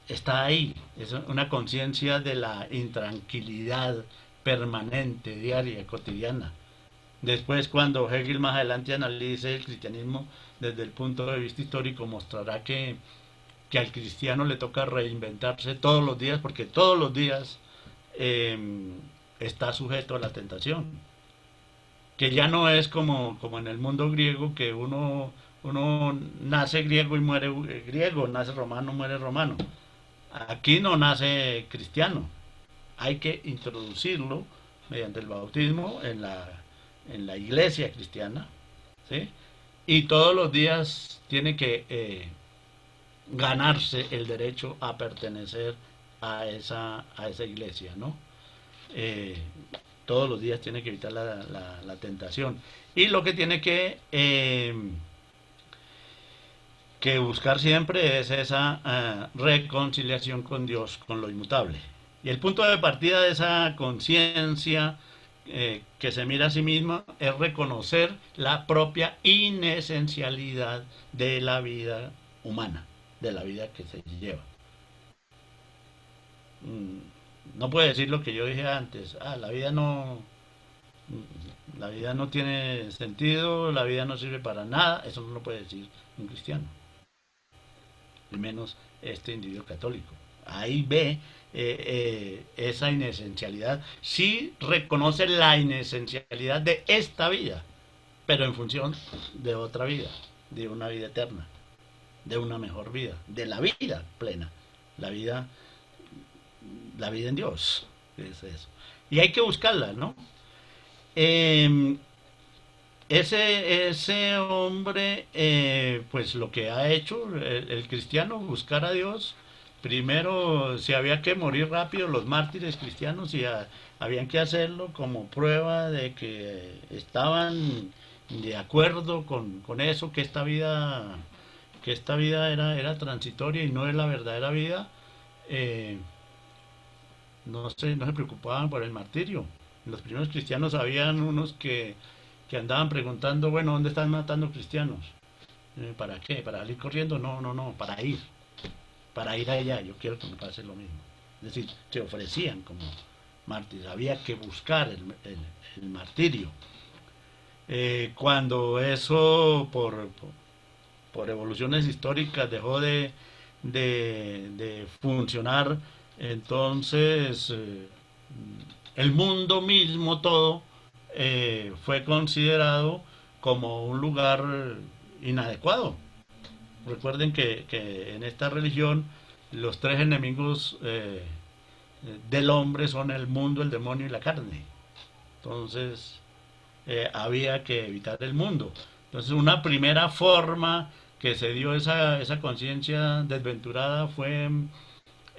Está ahí, es una conciencia de la intranquilidad permanente, diaria, cotidiana. Después, cuando Hegel más adelante analice el cristianismo desde el punto de vista histórico, mostrará que al cristiano le toca reinventarse todos los días, porque todos los días eh, está sujeto a la tentación. Que ya no es como en el mundo griego, que uno nace griego y muere griego, nace romano, muere romano. Aquí no nace cristiano. Hay que introducirlo mediante el bautismo en la iglesia cristiana, ¿sí? Y todos los días tiene que ganarse el derecho a pertenecer a esa iglesia, ¿no? Eh, Todos los días tiene que evitar la tentación. Y lo que tiene que buscar siempre es esa reconciliación con Dios, con lo inmutable. Y el punto de partida de esa conciencia que se mira a sí misma es reconocer la propia inesencialidad de la vida humana, de la vida que se lleva. No puede decir lo que yo dije antes, la vida no tiene sentido, la vida no sirve para nada, eso no lo puede decir un cristiano, al menos este individuo católico. Ahí ve esa inesencialidad, sí reconoce la inesencialidad de esta vida, pero en función de otra vida, de una vida eterna, de una mejor vida, de la vida plena, la vida, la vida en Dios, es eso. Y hay que buscarla, ¿no? Eh, ese hombre, pues lo que ha hecho el cristiano, buscar a Dios, primero si había que morir rápido los mártires cristianos y habían que hacerlo como prueba de que estaban de acuerdo con eso, que esta vida era transitoria y no es la verdadera vida. eh, no se preocupaban por el martirio. Los primeros cristianos habían unos que andaban preguntando, bueno, ¿dónde están matando cristianos? ¿Para qué? ¿Para salir corriendo? No, no, no, para ir allá, yo quiero que me pase lo mismo. Es decir, se ofrecían como mártires, había que buscar el martirio. Cuando eso, por evoluciones históricas, dejó de funcionar, entonces el mundo mismo todo fue considerado como un lugar inadecuado. Recuerden que en esta religión los tres enemigos del hombre son el mundo, el demonio y la carne. Entonces había que evitar el mundo. Entonces una primera forma que se dio esa conciencia desventurada fue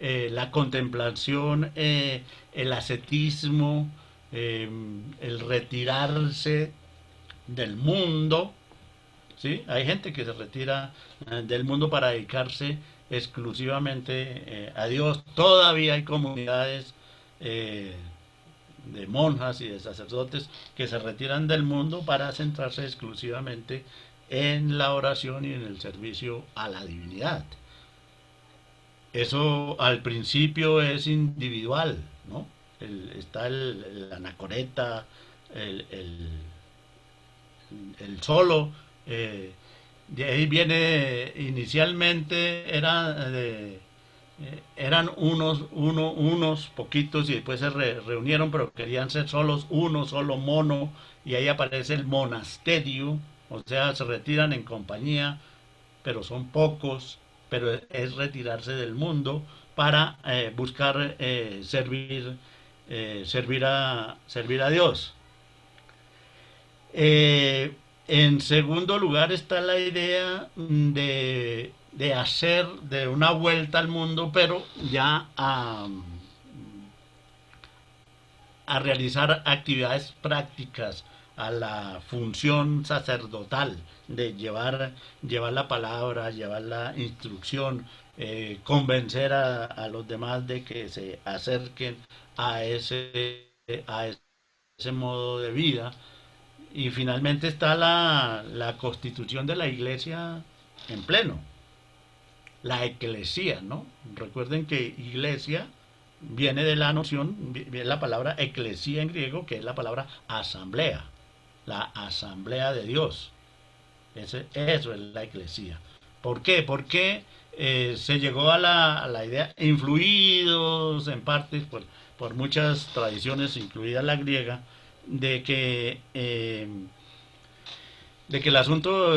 la contemplación, el ascetismo, el retirarse del mundo. ¿Sí? Hay gente que se retira del mundo para dedicarse exclusivamente a Dios. Todavía hay comunidades eh, de monjas y de sacerdotes que se retiran del mundo para centrarse exclusivamente en la oración y en el servicio a la divinidad. Eso al principio es individual, ¿no? Está el anacoreta, el, el, el solo. eh, de ahí viene, inicialmente eran unos poquitos y después se reunieron, pero querían ser solos, uno solo mono, y ahí aparece el monasterio, o sea, se retiran en compañía, pero son pocos, pero es retirarse del mundo para buscar servir a Dios. Eh, en segundo lugar está la idea de hacer de una vuelta al mundo, pero ya a realizar actividades prácticas, a la función sacerdotal de llevar la palabra, llevar la instrucción, convencer a los demás de que se acerquen a a ese modo de vida. Y finalmente está la constitución de la iglesia en pleno, la eclesía, ¿no? Recuerden que iglesia viene de la noción, viene la palabra eclesía en griego, que es la palabra asamblea, la asamblea de Dios. Eso es la eclesía. ¿Por qué? Porque se llegó a la idea, influidos en parte por muchas tradiciones, incluida la griega, de que el asunto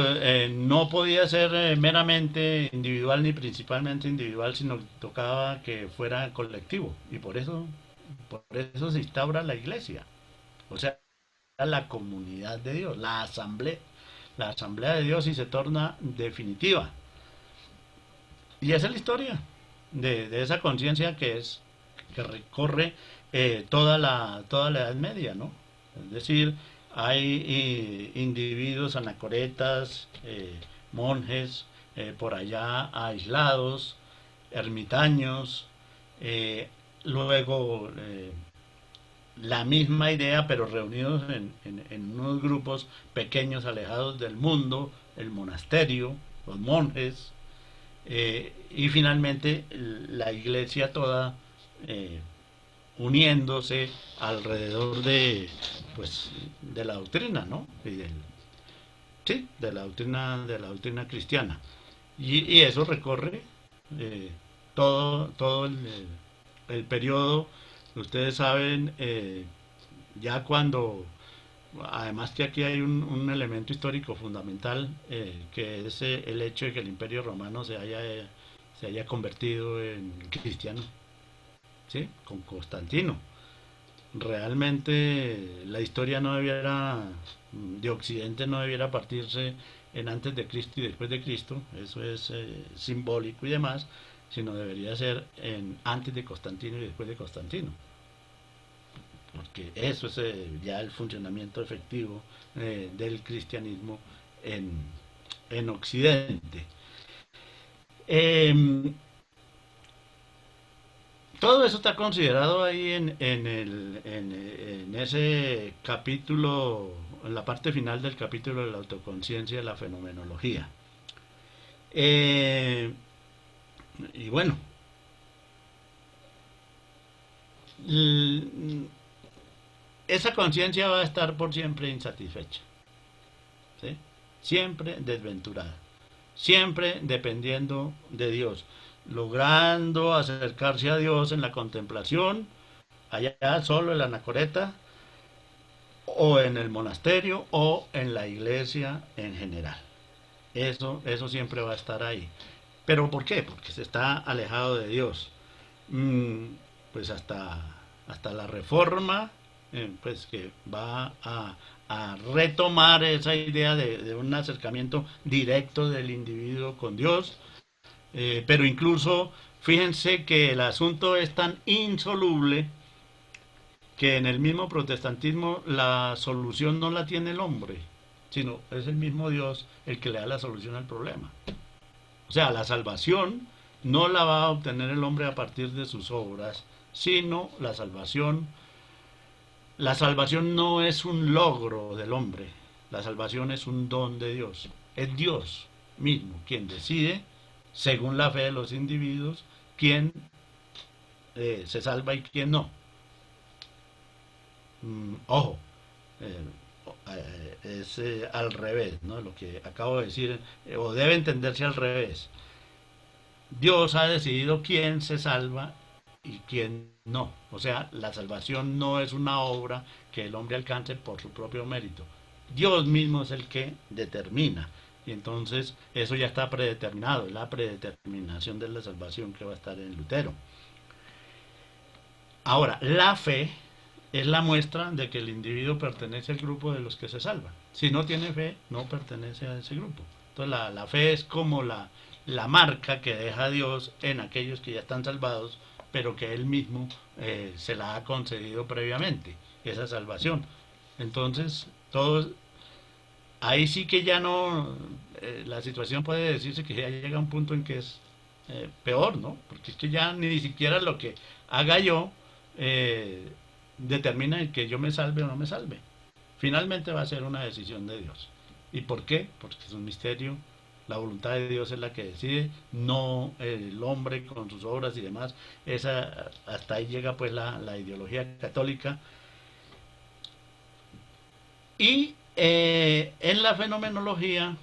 no podía ser meramente individual ni principalmente individual, sino que tocaba que fuera colectivo. Y por eso se instaura la iglesia. O sea, la comunidad de Dios, la asamblea de Dios y se torna definitiva. Y esa es la historia de esa conciencia que recorre toda la Edad Media, ¿no? Es decir, hay individuos anacoretas, monjes, por allá aislados, ermitaños, eh, luego la misma idea, pero reunidos en unos grupos pequeños, alejados del mundo, el monasterio, los monjes, y finalmente la iglesia toda eh, uniéndose alrededor pues, de la doctrina, ¿no? Sí, de la doctrina cristiana. Y eso recorre todo el periodo. Ustedes saben, ya cuando, además que aquí hay un elemento histórico fundamental, que es el hecho de que el Imperio Romano se haya convertido en cristiano, ¿sí? Con Constantino. realmente la historia no debiera, de Occidente no debiera partirse en antes de Cristo y después de Cristo, eso es simbólico y demás, sino debería ser en antes de Constantino y después de Constantino, porque eso es ya el funcionamiento efectivo del cristianismo en, en Occidente. Eh, Todo eso está considerado ahí en ese capítulo, en la parte final del capítulo de la autoconciencia y la fenomenología. Eh, y bueno, esa conciencia va a estar por siempre insatisfecha, ¿sí? Siempre desventurada, siempre dependiendo de Dios, logrando acercarse a Dios en la contemplación, allá solo en la anacoreta, o en el monasterio, o en la iglesia en general. Eso siempre va a estar ahí. ¿Pero por qué? Porque se está alejado de Dios. Mm, pues hasta la reforma, pues que va a retomar esa idea de un acercamiento directo del individuo con Dios. Pero incluso, fíjense que el asunto es tan insoluble que en el mismo protestantismo la solución no la tiene el hombre, sino es el mismo Dios el que le da la solución al problema. O sea, la salvación no la va a obtener el hombre a partir de sus obras, sino la salvación no es un logro del hombre, la salvación es un don de Dios. Es Dios mismo quien decide, según la fe de los individuos, quién se salva y quién no. Ojo, eh, es al revés, ¿no? Lo que acabo de decir, o debe entenderse al revés. Dios ha decidido quién se salva y quién no. O sea, la salvación no es una obra que el hombre alcance por su propio mérito. Dios mismo es el que determina. Y entonces eso ya está predeterminado, es la predeterminación de la salvación que va a estar en Lutero. Ahora, la fe es la muestra de que el individuo pertenece al grupo de los que se salvan. Si no tiene fe, no pertenece a ese grupo. Entonces la fe es como la marca que deja Dios en aquellos que ya están salvados, pero que Él mismo se la ha concedido previamente, esa salvación. Entonces, todos, ahí sí que ya no, la situación puede decirse que ya llega a un punto en que es peor, ¿no? Porque es que ya ni siquiera lo que haga yo eh, determina el que yo me salve o no me salve. Finalmente va a ser una decisión de Dios. ¿Y por qué? Porque es un misterio. La voluntad de Dios es la que decide, no el hombre con sus obras y demás. Hasta ahí llega pues la ideología católica. Y en la fenomenología,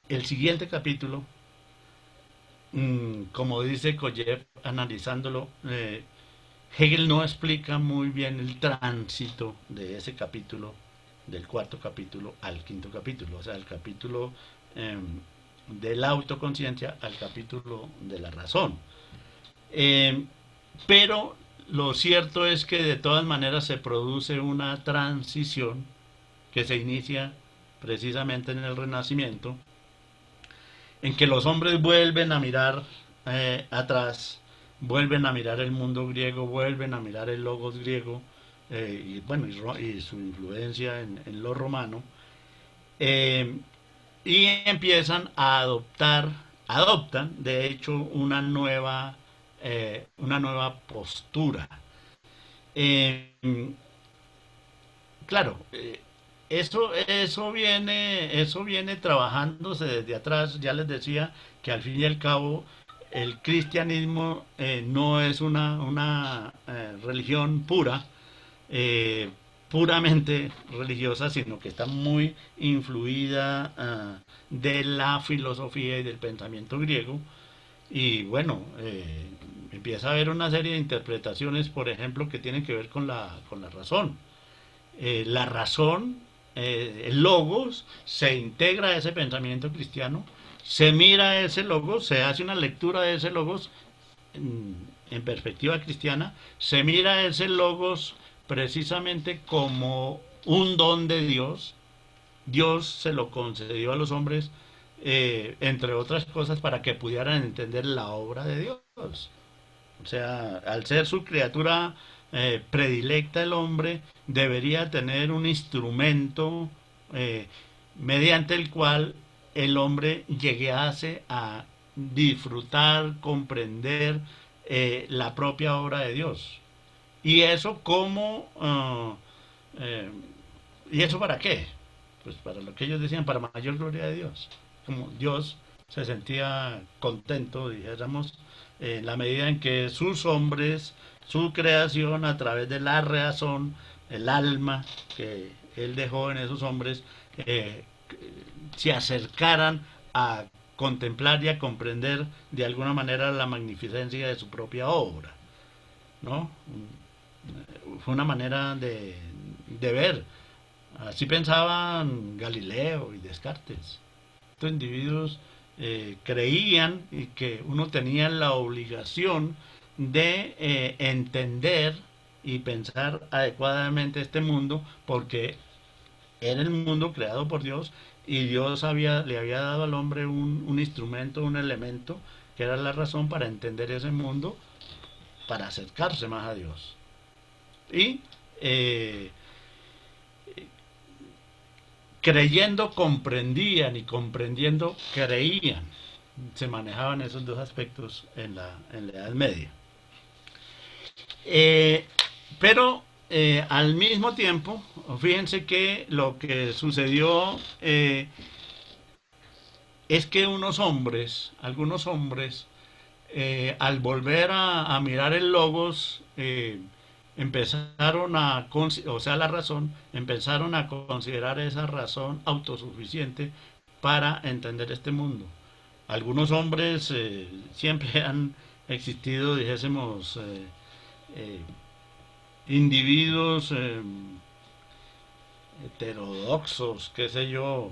el siguiente capítulo, como dice Koyev analizándolo, Hegel no explica muy bien el tránsito de ese capítulo, del cuarto capítulo al quinto capítulo, o sea, el capítulo eh, de la autoconciencia al capítulo de la razón. Eh, pero lo cierto es que de todas maneras se produce una transición que se inicia precisamente en el Renacimiento, en que los hombres vuelven a mirar atrás, vuelven a mirar el mundo griego, vuelven a mirar el logos griego, y bueno, y su influencia en lo romano, eh, y empiezan a adoptan de hecho una nueva postura. Eh, claro, eso viene trabajándose desde atrás. Ya les decía que al fin y al cabo el cristianismo no es una religión pura, eh, puramente religiosa, sino que está muy influida de la filosofía y del pensamiento griego. Y bueno, empieza a haber una serie de interpretaciones, por ejemplo, que tienen que ver con la razón. La razón, el logos, se integra a ese pensamiento cristiano, se mira ese logos, se hace una lectura de ese logos en perspectiva cristiana, se mira ese logos precisamente como un don de Dios. Dios se lo concedió a los hombres, entre otras cosas, para que pudieran entender la obra de Dios. O sea, al ser su criatura predilecta, el hombre debería tener un instrumento eh, mediante el cual el hombre llegase a disfrutar, comprender la propia obra de Dios. ¿Y eso cómo? ¿Y eso para qué? Pues para lo que ellos decían, para mayor gloria de Dios. Como Dios se sentía contento, dijéramos, en la medida en que sus hombres, su creación, a través de la razón, el alma que Él dejó en esos hombres, se acercaran a contemplar y a comprender de alguna manera la magnificencia de su propia obra, ¿no? Fue una manera de ver. Así pensaban Galileo y Descartes. Estos individuos creían que uno tenía la obligación de entender y pensar adecuadamente este mundo, porque era el mundo creado por Dios y Dios le había dado al hombre un instrumento, un elemento, que era la razón para entender ese mundo, para acercarse más a Dios. Y creyendo comprendían y comprendiendo creían. Se manejaban esos dos aspectos en la Edad Media. Pero al mismo tiempo, fíjense que lo que sucedió es que algunos hombres, al volver a mirar el logos, empezaron o sea, la razón, empezaron a considerar esa razón autosuficiente para entender este mundo. Algunos hombres siempre han existido, dijésemos, eh, individuos heterodoxos, qué sé yo,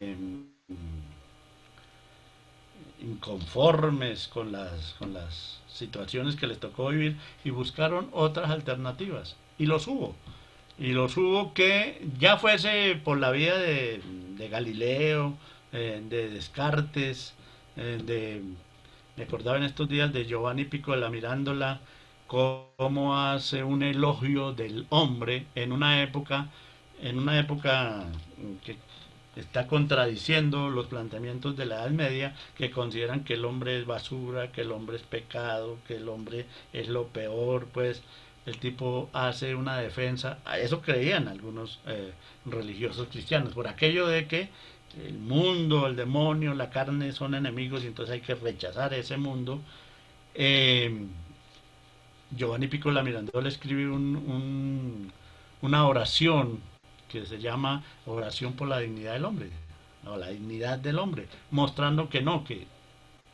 eh, inconformes con las situaciones que les tocó vivir y buscaron otras alternativas. Y los hubo. Y los hubo que ya fuese por la vía de Galileo, de Descartes, me acordaba en estos días de Giovanni Piccola Mirándola, cómo hace un elogio del hombre en una época que está contradiciendo los planteamientos de la Edad Media, que consideran que el hombre es basura, que el hombre es pecado, que el hombre es lo peor. Pues el tipo hace una defensa, a eso creían algunos religiosos cristianos, por aquello de que el mundo, el demonio, la carne son enemigos y entonces hay que rechazar ese mundo. eh, Giovanni Piccola Mirandola escribe una oración que se llama Oración por la dignidad del hombre, o la dignidad del hombre, mostrando que no, que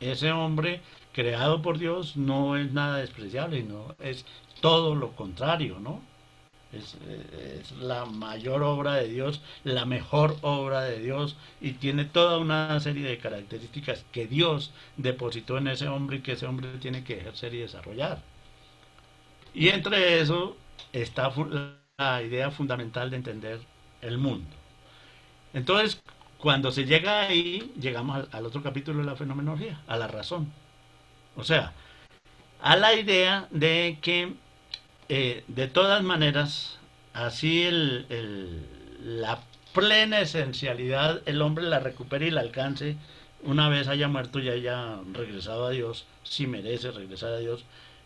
ese hombre creado por Dios no es nada despreciable, no es todo lo contrario, ¿no? Es la mayor obra de Dios, la mejor obra de Dios, y tiene toda una serie de características que Dios depositó en ese hombre y que ese hombre tiene que ejercer y desarrollar. Y entre eso está la idea fundamental de entender el mundo. Entonces, cuando se llega ahí, llegamos al otro capítulo de la fenomenología, a la razón. O sea, a la idea de que, de todas maneras, así la plena esencialidad, el hombre la recupere y la alcance una vez haya muerto y haya regresado a Dios, si merece regresar a Dios,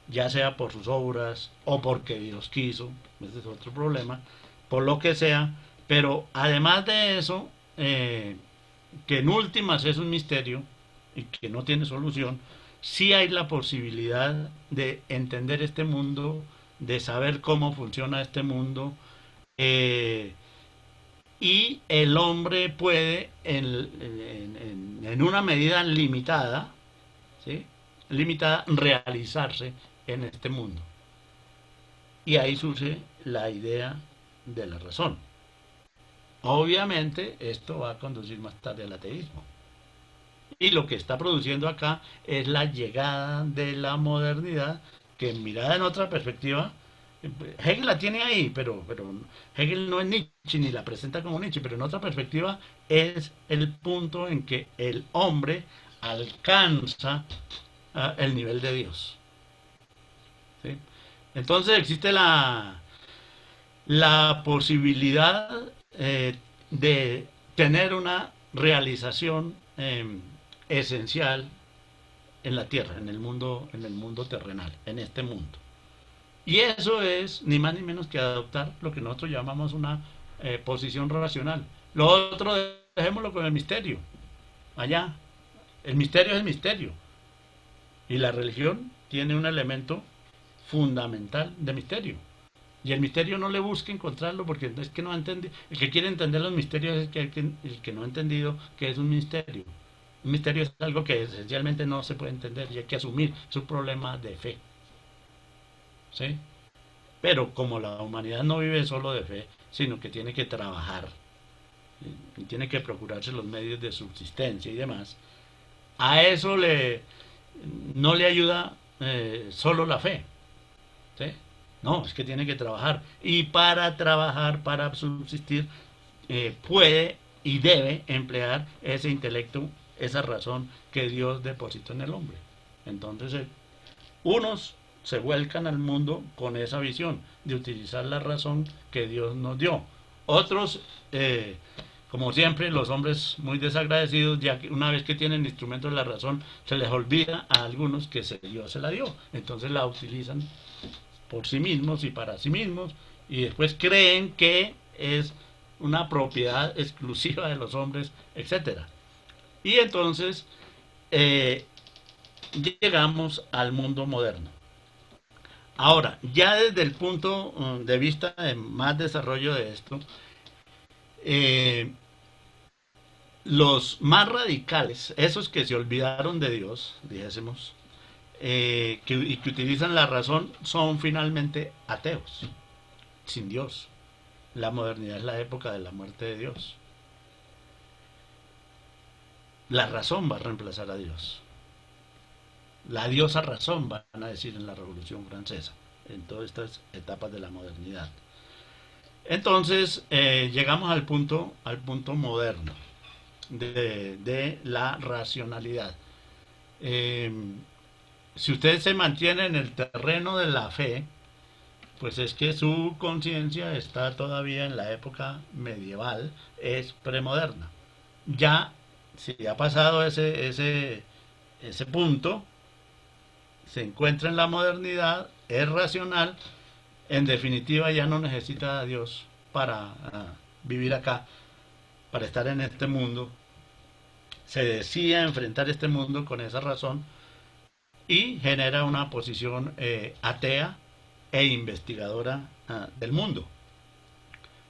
ya sea por sus obras o porque Dios quiso, ese es otro problema, por lo que sea. Pero además de eso, que en últimas es un misterio y que no tiene solución, sí hay la posibilidad de entender este mundo, de saber cómo funciona este mundo, eh, y el hombre puede, en una medida limitada, ¿sí? Limitada, realizarse en este mundo. Y ahí surge la idea de la razón. Obviamente esto va a conducir más tarde al ateísmo. Y lo que está produciendo acá es la llegada de la modernidad, que mirada en otra perspectiva, Hegel la tiene ahí, pero Hegel no es Nietzsche ni la presenta como Nietzsche, pero en otra perspectiva es el punto en que el hombre alcanza el nivel de Dios. ¿Sí? Entonces existe la posibilidad de tener una realización esencial en la tierra, en el mundo terrenal, en este mundo. Y eso es ni más ni menos que adoptar lo que nosotros llamamos una posición racional. Lo otro, dejémoslo con el misterio. Allá, el misterio es el misterio. Y la religión tiene un elemento fundamental de misterio. Y el misterio no le busca encontrarlo porque es que no ha entendido. El que quiere entender los misterios es el que no ha entendido que es un misterio. Un misterio es algo que esencialmente no se puede entender y hay que asumir. Es un problema de fe. ¿Sí? Pero como la humanidad no vive solo de fe, sino que tiene que trabajar y tiene que procurarse los medios de subsistencia y demás, a eso no le ayuda solo la fe. ¿Sí? No, es que tiene que trabajar. Y para trabajar, para subsistir, puede y debe emplear ese intelecto, esa razón que Dios depositó en el hombre. Entonces, unos se vuelcan al mundo con esa visión de utilizar la razón que Dios nos dio. Otros, como siempre, los hombres muy desagradecidos, ya que una vez que tienen instrumentos de la razón, se les olvida a algunos que Dios se la dio. Entonces la utilizan por sí mismos y para sí mismos, y después creen que es una propiedad exclusiva de los hombres, etcétera. Y entonces llegamos al mundo moderno. Ahora, ya desde el punto de vista de más desarrollo de esto, los más radicales, esos que se olvidaron de Dios, dijésemos, y que utilizan la razón, son finalmente ateos, sin Dios. La modernidad es la época de la muerte de Dios. La razón va a reemplazar a Dios. La diosa razón, van a decir en la Revolución Francesa, en todas estas etapas de la modernidad. Entonces, llegamos al punto moderno de la racionalidad. Si usted se mantiene en el terreno de la fe, pues es que su conciencia está todavía en la época medieval, es premoderna. Ya, si ha pasado ese punto, se encuentra en la modernidad, es racional, en definitiva ya no necesita a Dios para vivir acá, para estar en este mundo. Se decide a enfrentar este mundo con esa razón y genera una posición atea e investigadora del mundo.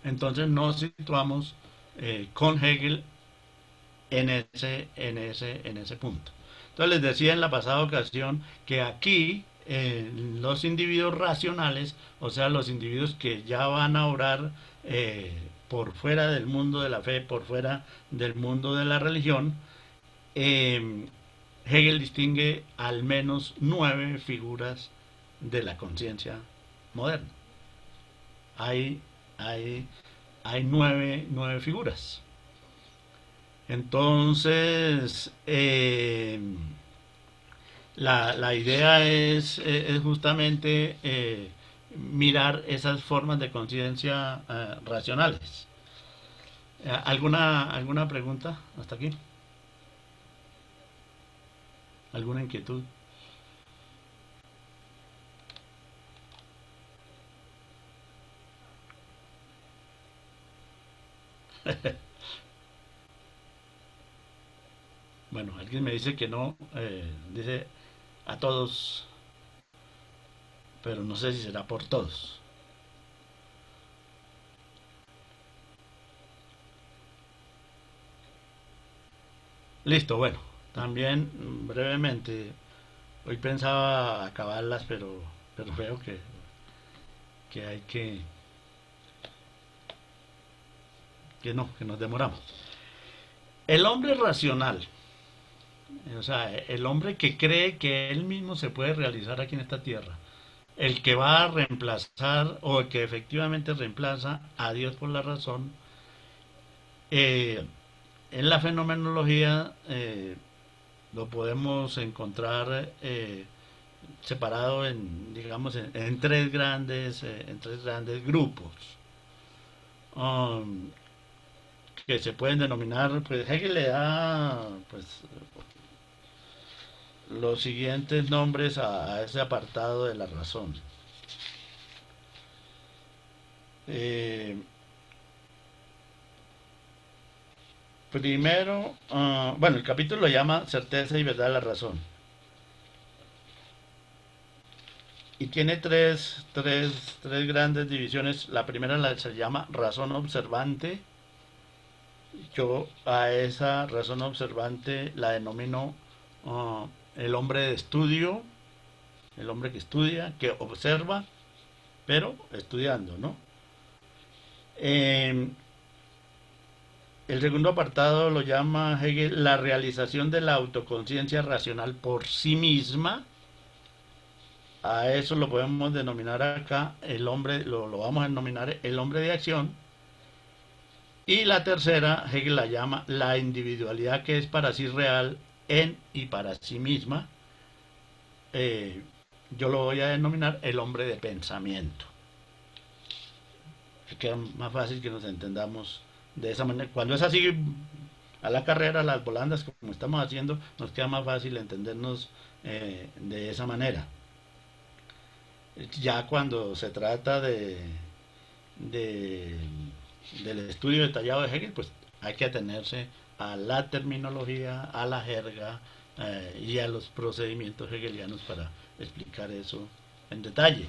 Entonces nos situamos con Hegel en ese punto. Entonces les decía en la pasada ocasión que aquí los individuos racionales, o sea, los individuos que ya van a orar por fuera del mundo de la fe, por fuera del mundo de la religión, Hegel distingue al menos 9 figuras de la conciencia moderna. Hay, hay 9 figuras. Entonces, la idea es justamente mirar esas formas de conciencia racionales. ¿Alguna pregunta hasta aquí? ¿Alguna inquietud? Bueno, alguien me dice que no, dice a todos, pero no sé si será por todos. Listo, bueno, también brevemente, hoy pensaba acabarlas, pero veo que hay que no, que nos demoramos. El hombre racional, O sea, el hombre que cree que él mismo se puede realizar aquí en esta tierra. El que va a reemplazar o el que efectivamente reemplaza a Dios por la razón. En la fenomenología lo podemos encontrar separado en, digamos, en tres grandes grupos. Um, que se pueden denominar, pues Hegel le da pues los siguientes nombres a ese apartado de la razón. Eh, Primero, bueno, el capítulo lo llama Certeza y Verdad de la Razón. Y tiene tres grandes divisiones. La primera se llama razón observante. Yo a esa razón observante la denomino el hombre de estudio, el hombre que estudia, que observa, pero estudiando, ¿no? Eh, el segundo apartado lo llama Hegel la realización de la autoconciencia racional por sí misma. A eso lo podemos denominar acá el hombre, lo vamos a denominar el hombre de acción. Y la tercera, Hegel la llama la individualidad que es para sí real en y para sí misma. Yo lo voy a denominar el hombre de pensamiento. Que queda más fácil que nos entendamos de esa manera. Cuando es así a la carrera, las volandas, como estamos haciendo, nos queda más fácil entendernos de esa manera. Ya cuando se trata de del estudio detallado de Hegel, pues hay que atenerse a la terminología, a la jerga y a los procedimientos hegelianos para explicar eso en detalle,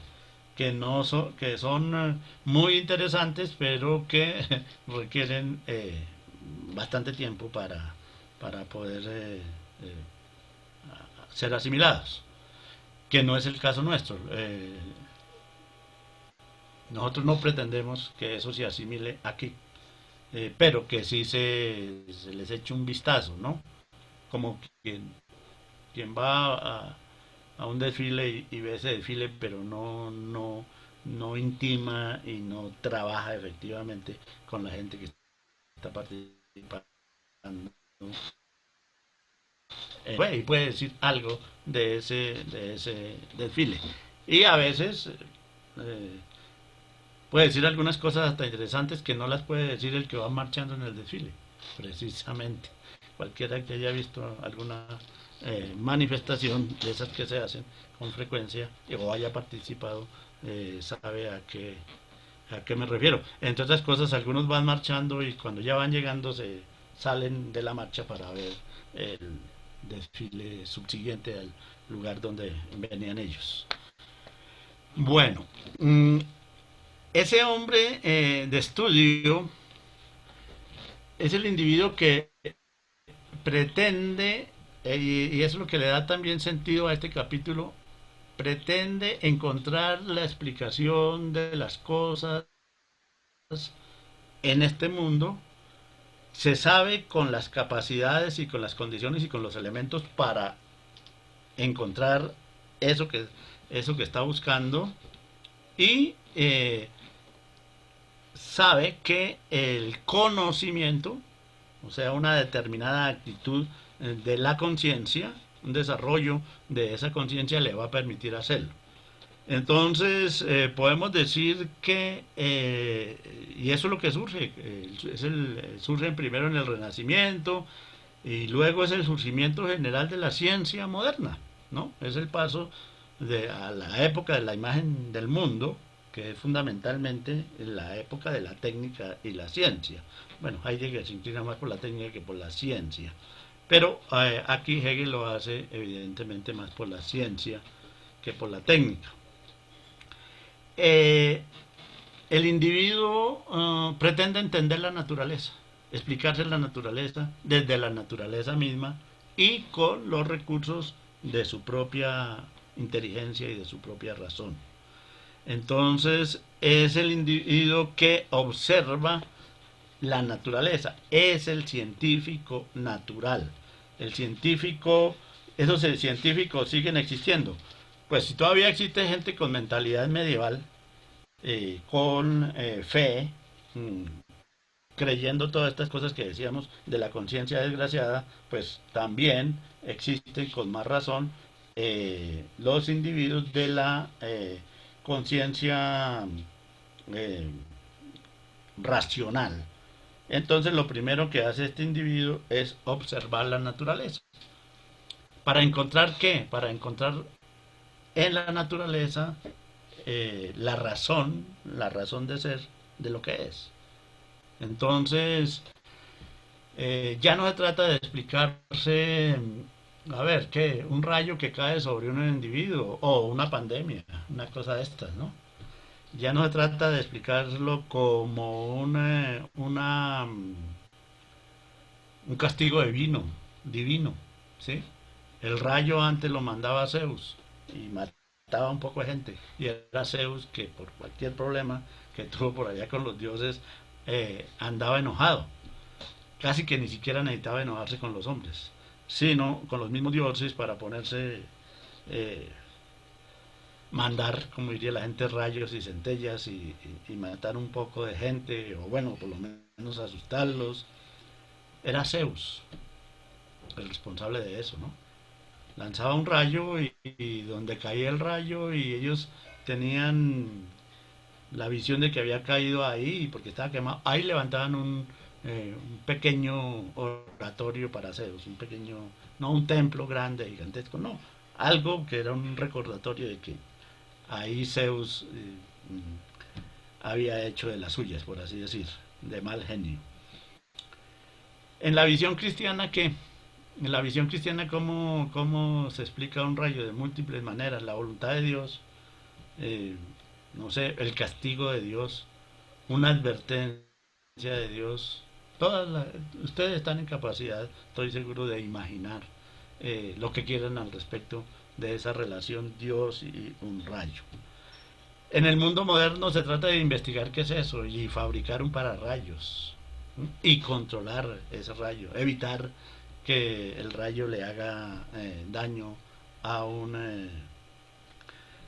que no son, que son muy interesantes, pero que requieren bastante tiempo para poder ser asimilados, que no es el caso nuestro. Nosotros no pretendemos que eso se asimile aquí, pero que sí se les eche un vistazo, ¿no? Como quien va a un desfile y ve ese desfile, pero no intima y no trabaja efectivamente con la gente que está participando. Y puede decir algo de ese desfile. Y a veces puede decir algunas cosas hasta interesantes que no las puede decir el que va marchando en el desfile, precisamente. Cualquiera que haya visto alguna manifestación de esas que se hacen con frecuencia o haya participado sabe a qué me refiero. Entre otras cosas, algunos van marchando y cuando ya van llegando se salen de la marcha para ver el desfile subsiguiente al lugar donde venían ellos. Bueno, ese hombre de estudio es el individuo que pretende, y es lo que le da también sentido a este capítulo, pretende encontrar la explicación de las cosas en este mundo. Se sabe con las capacidades y con las condiciones y con los elementos para encontrar eso que está buscando y sabe que el conocimiento, o sea, una determinada actitud de la conciencia, un desarrollo de esa conciencia le va a permitir hacerlo. Entonces, podemos decir que, y eso es lo que surge, surge primero en el Renacimiento y luego es el surgimiento general de la ciencia moderna, ¿no? Es el paso a la época de la imagen del mundo, que es fundamentalmente la época de la técnica y la ciencia. Bueno, Heidegger se inclina más por la técnica que por la ciencia, pero aquí Hegel lo hace evidentemente más por la ciencia que por la técnica. El individuo pretende entender la naturaleza, explicarse la naturaleza desde la naturaleza misma y con los recursos de su propia inteligencia y de su propia razón. Entonces es el individuo que observa la naturaleza, es el científico natural, el científico, esos científicos siguen existiendo. Pues si todavía existe gente con mentalidad medieval, con fe, mm, creyendo todas estas cosas que decíamos de la conciencia desgraciada, pues también existen con más razón los individuos de la conciencia eh, racional. Entonces lo primero que hace este individuo es observar la naturaleza. ¿Para encontrar qué? Para encontrar en la naturaleza la razón de ser de lo que es. Entonces, ya no se trata de explicarse, a ver, ¿qué? Un rayo que cae sobre un individuo o una pandemia, una cosa de estas, ¿no? Ya no se trata de explicarlo como un castigo divino, ¿sí? El rayo antes lo mandaba a Zeus y mataba un poco de gente. Y era Zeus que por cualquier problema que tuvo por allá con los dioses andaba enojado. Casi que ni siquiera necesitaba enojarse con los hombres, sino con los mismos dioses para ponerse, eh, mandar, como diría la gente, rayos y centellas y matar un poco de gente, o bueno, por lo menos asustarlos. Era Zeus el responsable de eso, ¿no? Lanzaba un rayo y donde caía el rayo y ellos tenían la visión de que había caído ahí porque estaba quemado, ahí levantaban un pequeño oratorio para Zeus, un pequeño, no un templo grande, gigantesco, no, algo que era un recordatorio de que ahí Zeus había hecho de las suyas, por así decir, de mal genio. En la visión cristiana, ¿qué? En la visión cristiana, ¿cómo se explica un rayo? De múltiples maneras. La voluntad de Dios, eh, no sé, el castigo de Dios, una advertencia de Dios. Ustedes están en capacidad, estoy seguro, de imaginar lo que quieran al respecto de esa relación Dios y un rayo. En el mundo moderno se trata de investigar qué es eso y fabricar un pararrayos, ¿sí? Y controlar ese rayo, evitar que el rayo le haga daño a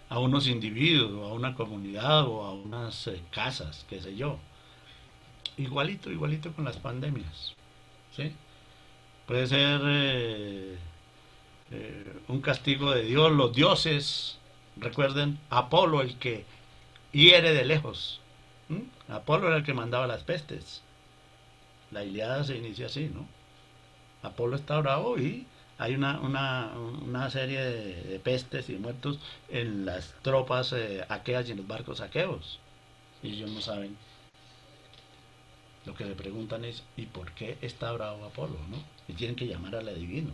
a unos individuos, a una comunidad o a unas casas, qué sé yo. Igualito con las pandemias, ¿sí? Puede ser un castigo de Dios, los dioses, recuerden, Apolo el que hiere de lejos. Apolo era el que mandaba las pestes. La Ilíada se inicia así, ¿no? Apolo está bravo y hay una serie de pestes y muertos en las tropas aqueas y en los barcos aqueos. Y ellos no saben. Lo que le preguntan es, ¿y por qué está bravo Apolo? ¿No? Y tienen que llamar al adivino,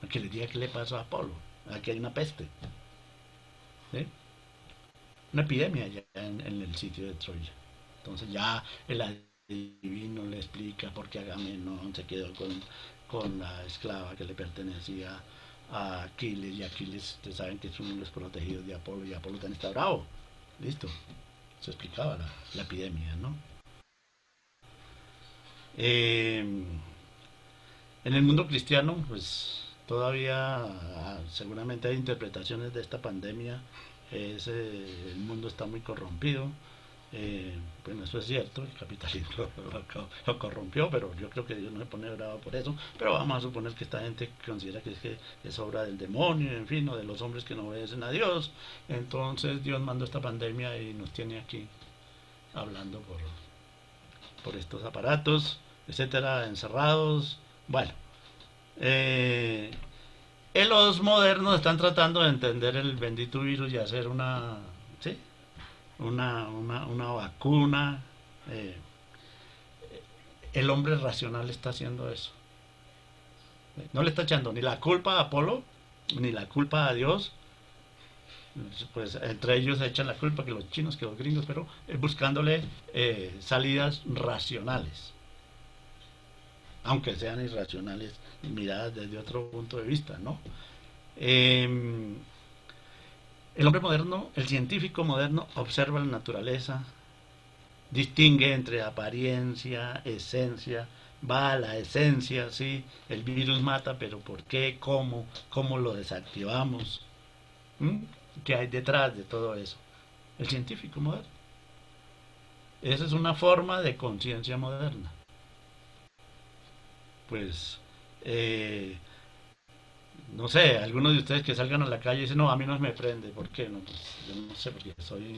a que les diga qué le pasó a Apolo. Aquí hay una peste, ¿sí? Una epidemia ya en el sitio de Troya. Entonces ya el adivino le explica por qué Agamenón se quedó con la esclava que le pertenecía a Aquiles, y Aquiles, ustedes saben que es uno de los protegidos de Apolo, y Apolo también está bravo. Listo. Se explicaba la epidemia, ¿no? En el mundo cristiano, pues todavía seguramente hay interpretaciones de esta pandemia. El mundo está muy corrompido. Bueno, eso es cierto, el capitalismo lo corrompió, pero yo creo que Dios no se pone bravo por eso. Pero vamos a suponer que esta gente considera que es obra del demonio, en fin, o de los hombres que no obedecen a Dios. Entonces Dios mandó esta pandemia y nos tiene aquí hablando por estos aparatos, etcétera, encerrados. Bueno, los modernos están tratando de entender el bendito virus y hacer ¿sí? una vacuna. El hombre racional está haciendo eso. No le está echando ni la culpa a Apolo, ni la culpa a Dios. Pues entre ellos echan la culpa que los chinos, que los gringos, pero buscándole salidas racionales, aunque sean irracionales miradas desde otro punto de vista, ¿no? El hombre moderno, el científico moderno, observa la naturaleza, distingue entre apariencia, esencia, va a la esencia, ¿sí? El virus mata, pero ¿por qué? ¿Cómo lo desactivamos? ¿Mm? ¿Qué hay detrás de todo eso? El científico moderno. Esa es una forma de conciencia moderna. Pues, eh, no sé, algunos de ustedes que salgan a la calle y dicen, no, a mí no me prende. ¿Por qué? No, pues, yo no sé, porque soy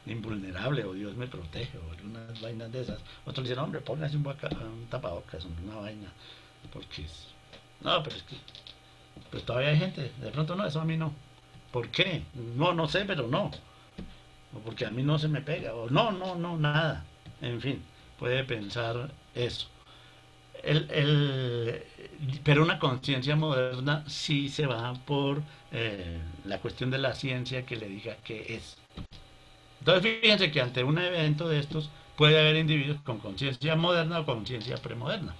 invulnerable o Dios me protege o algunas vainas de esas. Otros dicen, hombre, póngase un tapabocas, una vaina. Porque, no, pero es que pues todavía hay gente. De pronto no, eso a mí no. ¿Por qué? No, no sé, pero no. O porque a mí no se me pega. O no, nada. En fin, puede pensar eso. El, el, pero una conciencia moderna sí se va por la cuestión de la ciencia que le diga qué es. Entonces fíjense que ante un evento de estos puede haber individuos con conciencia moderna o conciencia premoderna.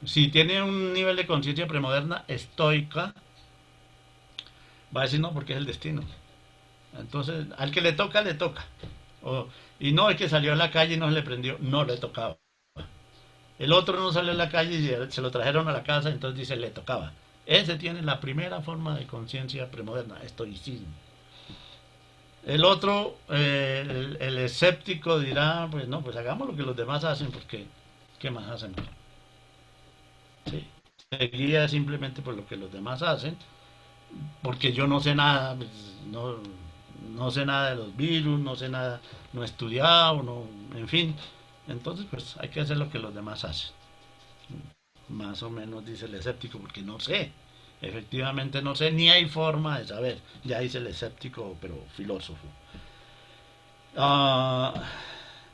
Si tiene un nivel de conciencia premoderna estoica, va a decir no porque es el destino. Entonces, al que le toca, le toca. O, y no es que salió a la calle y no se le prendió, no le tocaba. El otro no salió a la calle y se lo trajeron a la casa, entonces dice le tocaba. Ese tiene la primera forma de conciencia premoderna, estoicismo. El otro, el escéptico dirá, pues no, pues hagamos lo que los demás hacen, porque ¿qué más hacen? ¿Sí? Se guía simplemente por lo que los demás hacen, porque yo no sé nada, pues, no sé nada de los virus, no sé nada, no he estudiado, no, en fin. Entonces, pues hay que hacer lo que los demás hacen. Más o menos dice el escéptico, porque no sé. Efectivamente no sé, ni hay forma de saber. Ya dice el escéptico, pero filósofo. Ah,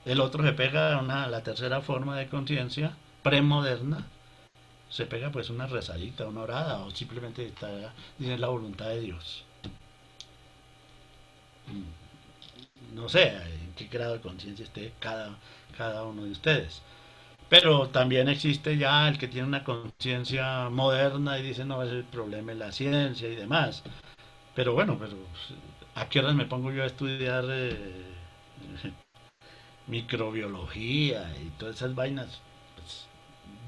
el otro se pega a la tercera forma de conciencia, premoderna. Se pega pues una rezadita, una orada, o simplemente está, dice la voluntad de Dios. No sé en qué grado de conciencia esté cada uno de ustedes. Pero también existe ya el que tiene una conciencia moderna y dice, no, ese es el problema de la ciencia y demás. Pero bueno, pero ¿a qué horas me pongo yo a estudiar microbiología y todas esas vainas? Pues,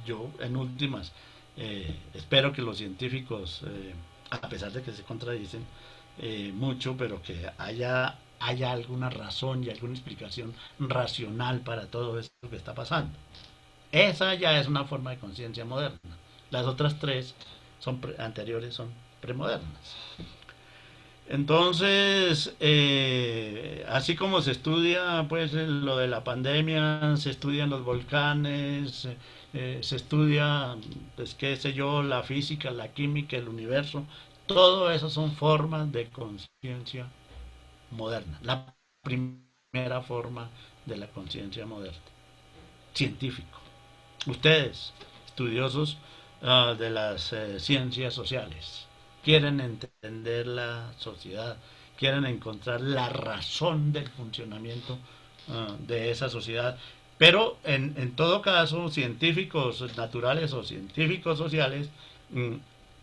yo, en últimas, espero que los científicos, a pesar de que se contradicen mucho, pero que haya alguna razón y alguna explicación racional para todo esto que está pasando. Esa ya es una forma de conciencia moderna. Las otras tres anteriores son premodernas. Entonces, así como se estudia pues lo de la pandemia, se estudian los volcanes, se estudia, pues qué sé yo, la física, la química, el universo, todo eso son formas de conciencia moderna. La primera forma de la conciencia moderna, científico. Ustedes, estudiosos de las ciencias sociales, quieren entender la sociedad, quieren encontrar la razón del funcionamiento de esa sociedad. Pero en todo caso, científicos naturales o científicos sociales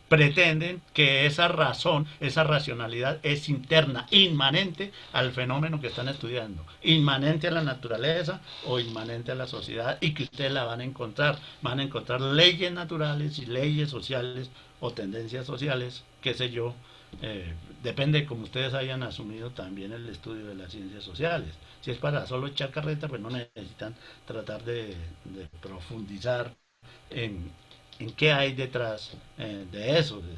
pretenden que esa razón, esa racionalidad es interna, inmanente al fenómeno que están estudiando, inmanente a la naturaleza o inmanente a la sociedad, y que ustedes la van a encontrar leyes naturales y leyes sociales o tendencias sociales, qué sé yo, depende de cómo ustedes hayan asumido también el estudio de las ciencias sociales. Si es para solo echar carreta, pues no necesitan tratar de profundizar en, en qué hay detrás de eso, de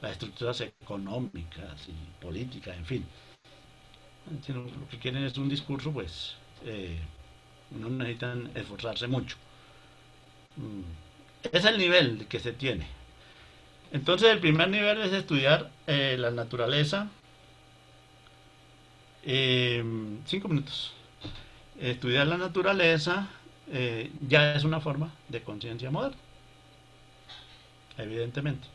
las estructuras económicas y políticas, en fin. Si lo que quieren es un discurso, pues no necesitan esforzarse mucho. Es el nivel que se tiene. Entonces el primer nivel es estudiar la naturaleza. 5 minutos. Estudiar la naturaleza ya es una forma de conciencia moderna, evidentemente.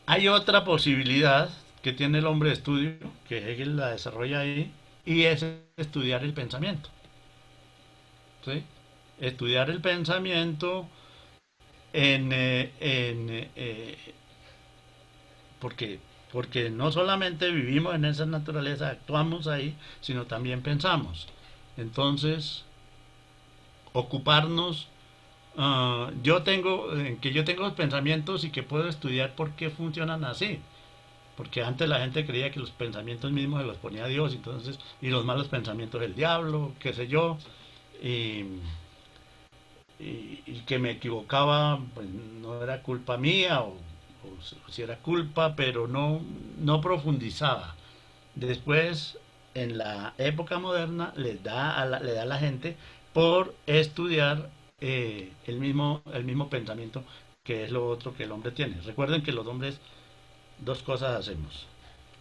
Hay otra posibilidad que tiene el hombre de estudio, que Hegel la desarrolla ahí, y es estudiar el pensamiento. ¿Sí? Estudiar el pensamiento porque, porque no solamente vivimos en esa naturaleza, actuamos ahí, sino también pensamos. Entonces, ocuparnos. Que yo tengo los pensamientos y que puedo estudiar por qué funcionan así. Porque antes la gente creía que los pensamientos mismos se los ponía Dios, entonces, y los malos pensamientos el diablo, qué sé yo, y, y que me equivocaba, pues no era culpa mía, o si era culpa, pero no profundizaba. Después, en la época moderna, le da a la gente por estudiar el mismo pensamiento, que es lo otro que el hombre tiene. Recuerden que los hombres dos cosas hacemos: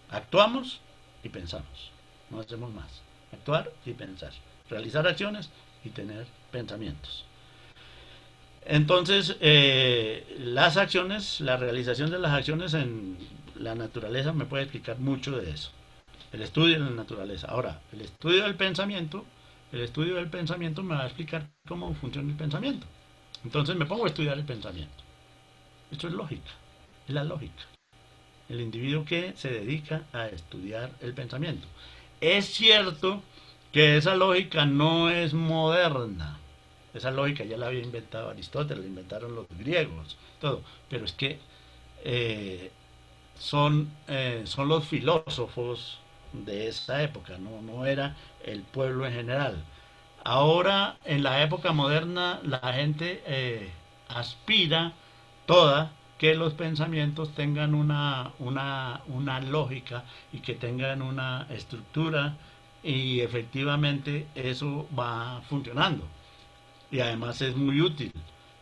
actuamos y pensamos. No hacemos más. Actuar y pensar. Realizar acciones y tener pensamientos. Entonces, las acciones, la realización de las acciones en la naturaleza me puede explicar mucho de eso. El estudio de la naturaleza. Ahora, el estudio del pensamiento me va a explicar cómo funciona el pensamiento. Entonces me pongo a estudiar el pensamiento. Esto es lógica, es la lógica. El individuo que se dedica a estudiar el pensamiento. Es cierto que esa lógica no es moderna. Esa lógica ya la había inventado Aristóteles, la inventaron los griegos, todo. Pero es que eh, son los filósofos de esa época, no era el pueblo en general. Ahora, en la época moderna, la gente aspira toda que los pensamientos tengan una lógica y que tengan una estructura, y efectivamente eso va funcionando y además es muy útil.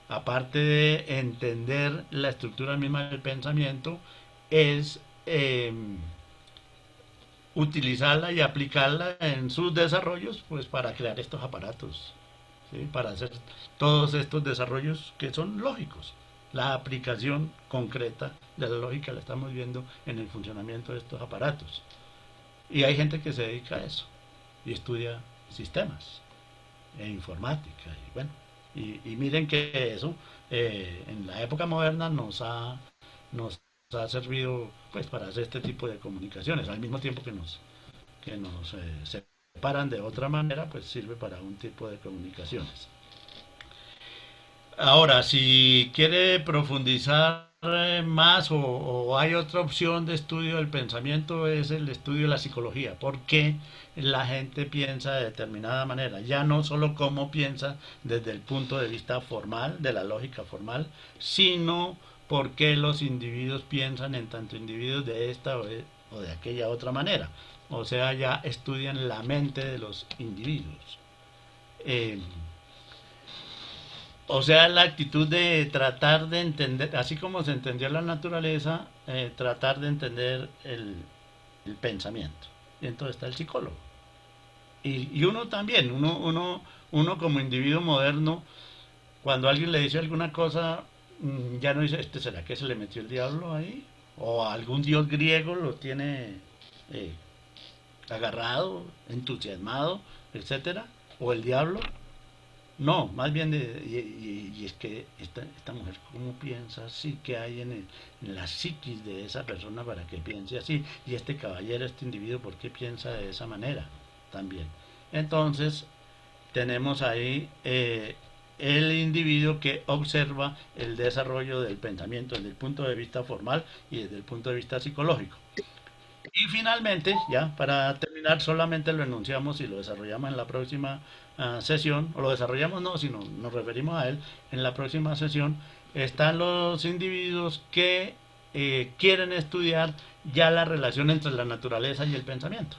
Aparte de entender la estructura misma del pensamiento, es utilizarla y aplicarla en sus desarrollos, pues para crear estos aparatos, ¿sí? Para hacer todos estos desarrollos que son lógicos. La aplicación concreta de la lógica la estamos viendo en el funcionamiento de estos aparatos. Y hay gente que se dedica a eso y estudia sistemas e informática. Y bueno, y miren que eso en la época moderna nos ha servido pues para hacer este tipo de comunicaciones, al mismo tiempo que nos separan de otra manera, pues sirve para un tipo de comunicaciones. Ahora, si quiere profundizar más o hay otra opción de estudio del pensamiento, es el estudio de la psicología. ¿Por qué la gente piensa de determinada manera? Ya no solo cómo piensa desde el punto de vista formal, de la lógica formal, sino por qué los individuos piensan en tanto individuos de esta o de aquella otra manera. O sea, ya estudian la mente de los individuos. Eh, o sea, la actitud de tratar de entender, así como se entendió la naturaleza, tratar de entender el pensamiento. Y entonces está el psicólogo. Y uno también, uno como individuo moderno, cuando alguien le dice alguna cosa, ya no dice, ¿será que se le metió el diablo ahí? O algún dios griego lo tiene eh, agarrado, entusiasmado, etcétera, o el diablo. No, más bien, y es que esta mujer, ¿cómo piensa así? ¿Qué hay en la psiquis de esa persona para que piense así? Y este caballero, este individuo, ¿por qué piensa de esa manera también? Entonces, tenemos ahí el individuo que observa el desarrollo del pensamiento desde el punto de vista formal y desde el punto de vista psicológico. Y finalmente, ya para terminar, solamente lo enunciamos y lo desarrollamos en la próxima sesión, o lo desarrollamos no, sino nos referimos a él en la próxima sesión. Están los individuos que quieren estudiar ya la relación entre la naturaleza y el pensamiento.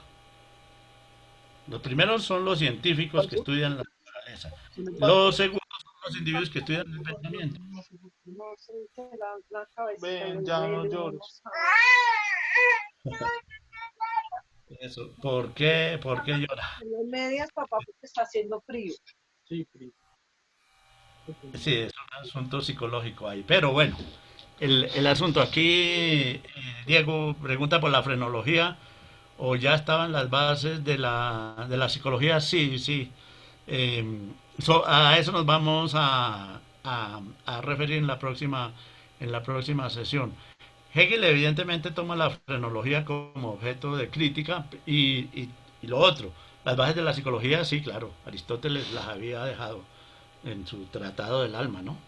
Los primeros son los científicos que estudian la naturaleza. Los segundos son los individuos que estudian el pensamiento. Ven, ya no llores. Eso. ¿Por qué llora? En medias, papá, porque está haciendo frío. Sí, Cris. Sí, es un asunto psicológico ahí. Pero bueno, el asunto aquí, Diego pregunta por la frenología, o ya estaban las bases de la psicología. Sí, sí. Eh, a eso nos vamos a referir en la próxima sesión. Hegel evidentemente toma la frenología como objeto de crítica y lo otro, las bases de la psicología, sí, claro, Aristóteles las había dejado en su tratado del alma, ¿no?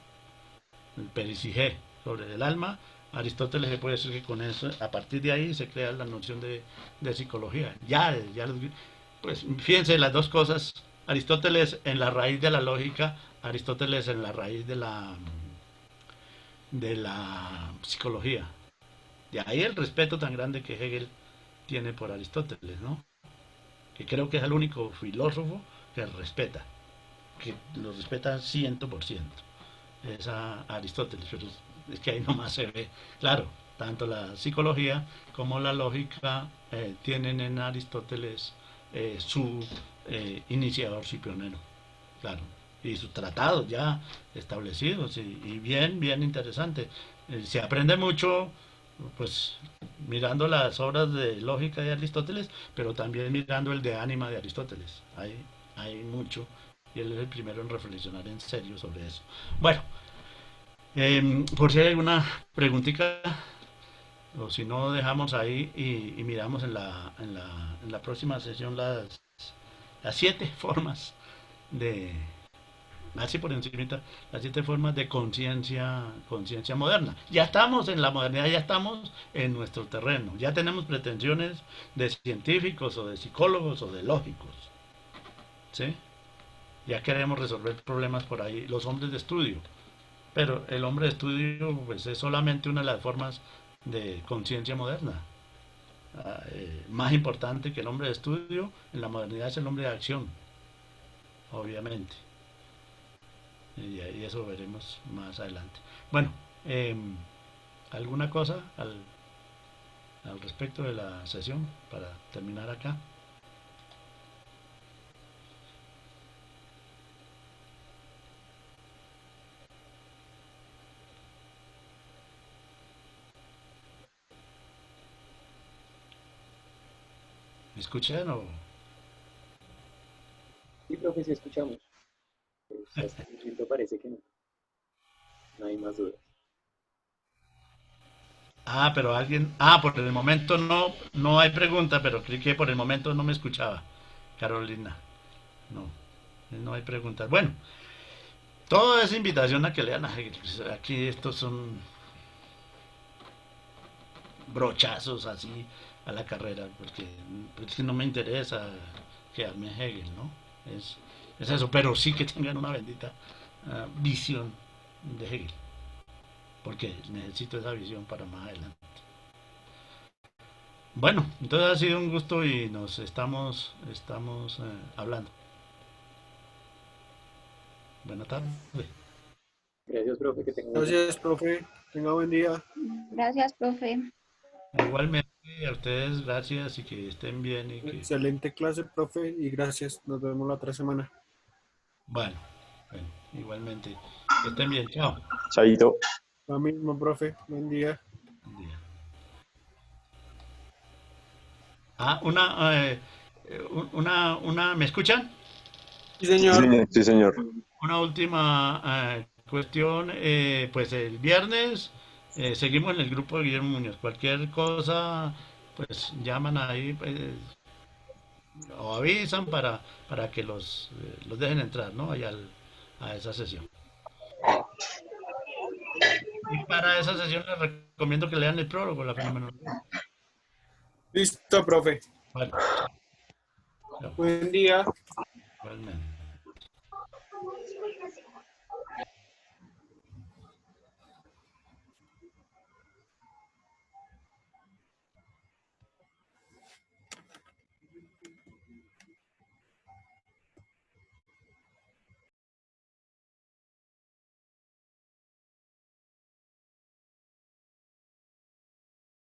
El Pericigé sobre el alma. Aristóteles se puede decir que con eso, a partir de ahí se crea la noción de psicología. Pues fíjense las dos cosas. Aristóteles en la raíz de la lógica, Aristóteles en la raíz de la psicología. De ahí el respeto tan grande que Hegel tiene por Aristóteles, ¿no? Que creo que es el único filósofo que respeta, que lo respeta 100%. Es a Aristóteles, pero es que ahí nomás se ve, claro, tanto la psicología como la lógica tienen en Aristóteles su iniciador y pionero, claro, y sus tratados ya establecidos y bien, bien interesante. Se aprende mucho, pues, mirando las obras de lógica de Aristóteles, pero también mirando el de ánima de Aristóteles. Hay mucho y él es el primero en reflexionar en serio sobre eso. Bueno, por si hay alguna preguntita, o si no, dejamos ahí y miramos en la próxima sesión las 7 formas de, así por encimita, las 7 formas de conciencia moderna. Ya estamos en la modernidad, ya estamos en nuestro terreno, ya tenemos pretensiones de científicos o de psicólogos o de lógicos, ¿sí? Ya queremos resolver problemas por ahí, los hombres de estudio. Pero el hombre de estudio pues, es solamente una de las formas de conciencia moderna. Más importante que el hombre de estudio en la modernidad es el hombre de acción, obviamente. Y eso veremos más adelante. Bueno, ¿alguna cosa al respecto de la sesión para terminar acá? ¿Me escuchan o...? Sí, profe, sí escuchamos. Pues hasta el momento parece que no. No hay más dudas. Pero alguien... por el momento no hay pregunta, pero creí que por el momento no me escuchaba, Carolina. No hay preguntas. Bueno, todo es invitación a que lean a Hegel. Pues aquí estos son brochazos así a la carrera, porque es que no me interesa quedarme en Hegel, ¿no? Es eso, pero sí que tengan una bendita visión de Hegel, porque necesito esa visión para más adelante. Bueno, entonces ha sido un gusto y nos estamos hablando. Buenas tardes. Gracias, profe, que tenga un buen día. Gracias, profe. Tenga buen día. Gracias, profe. Igualmente a ustedes, gracias y que estén bien y que... Excelente clase, profe, y gracias. Nos vemos la otra semana. Bueno, igualmente. Que estén bien, chao. Chaito. Lo mismo, profe. Buen día. Buen día. ¿Me escuchan? Sí, señor. Sí, señor. Una última cuestión, pues el viernes seguimos en el grupo de Guillermo Muñoz. Cualquier cosa, pues llaman ahí o avisan para que los dejen entrar, ¿no? Allá a esa sesión. Y para esa sesión les recomiendo que lean el prólogo, la fenomenología. Listo, profe. Bueno, chao. Buen día. Igualmente.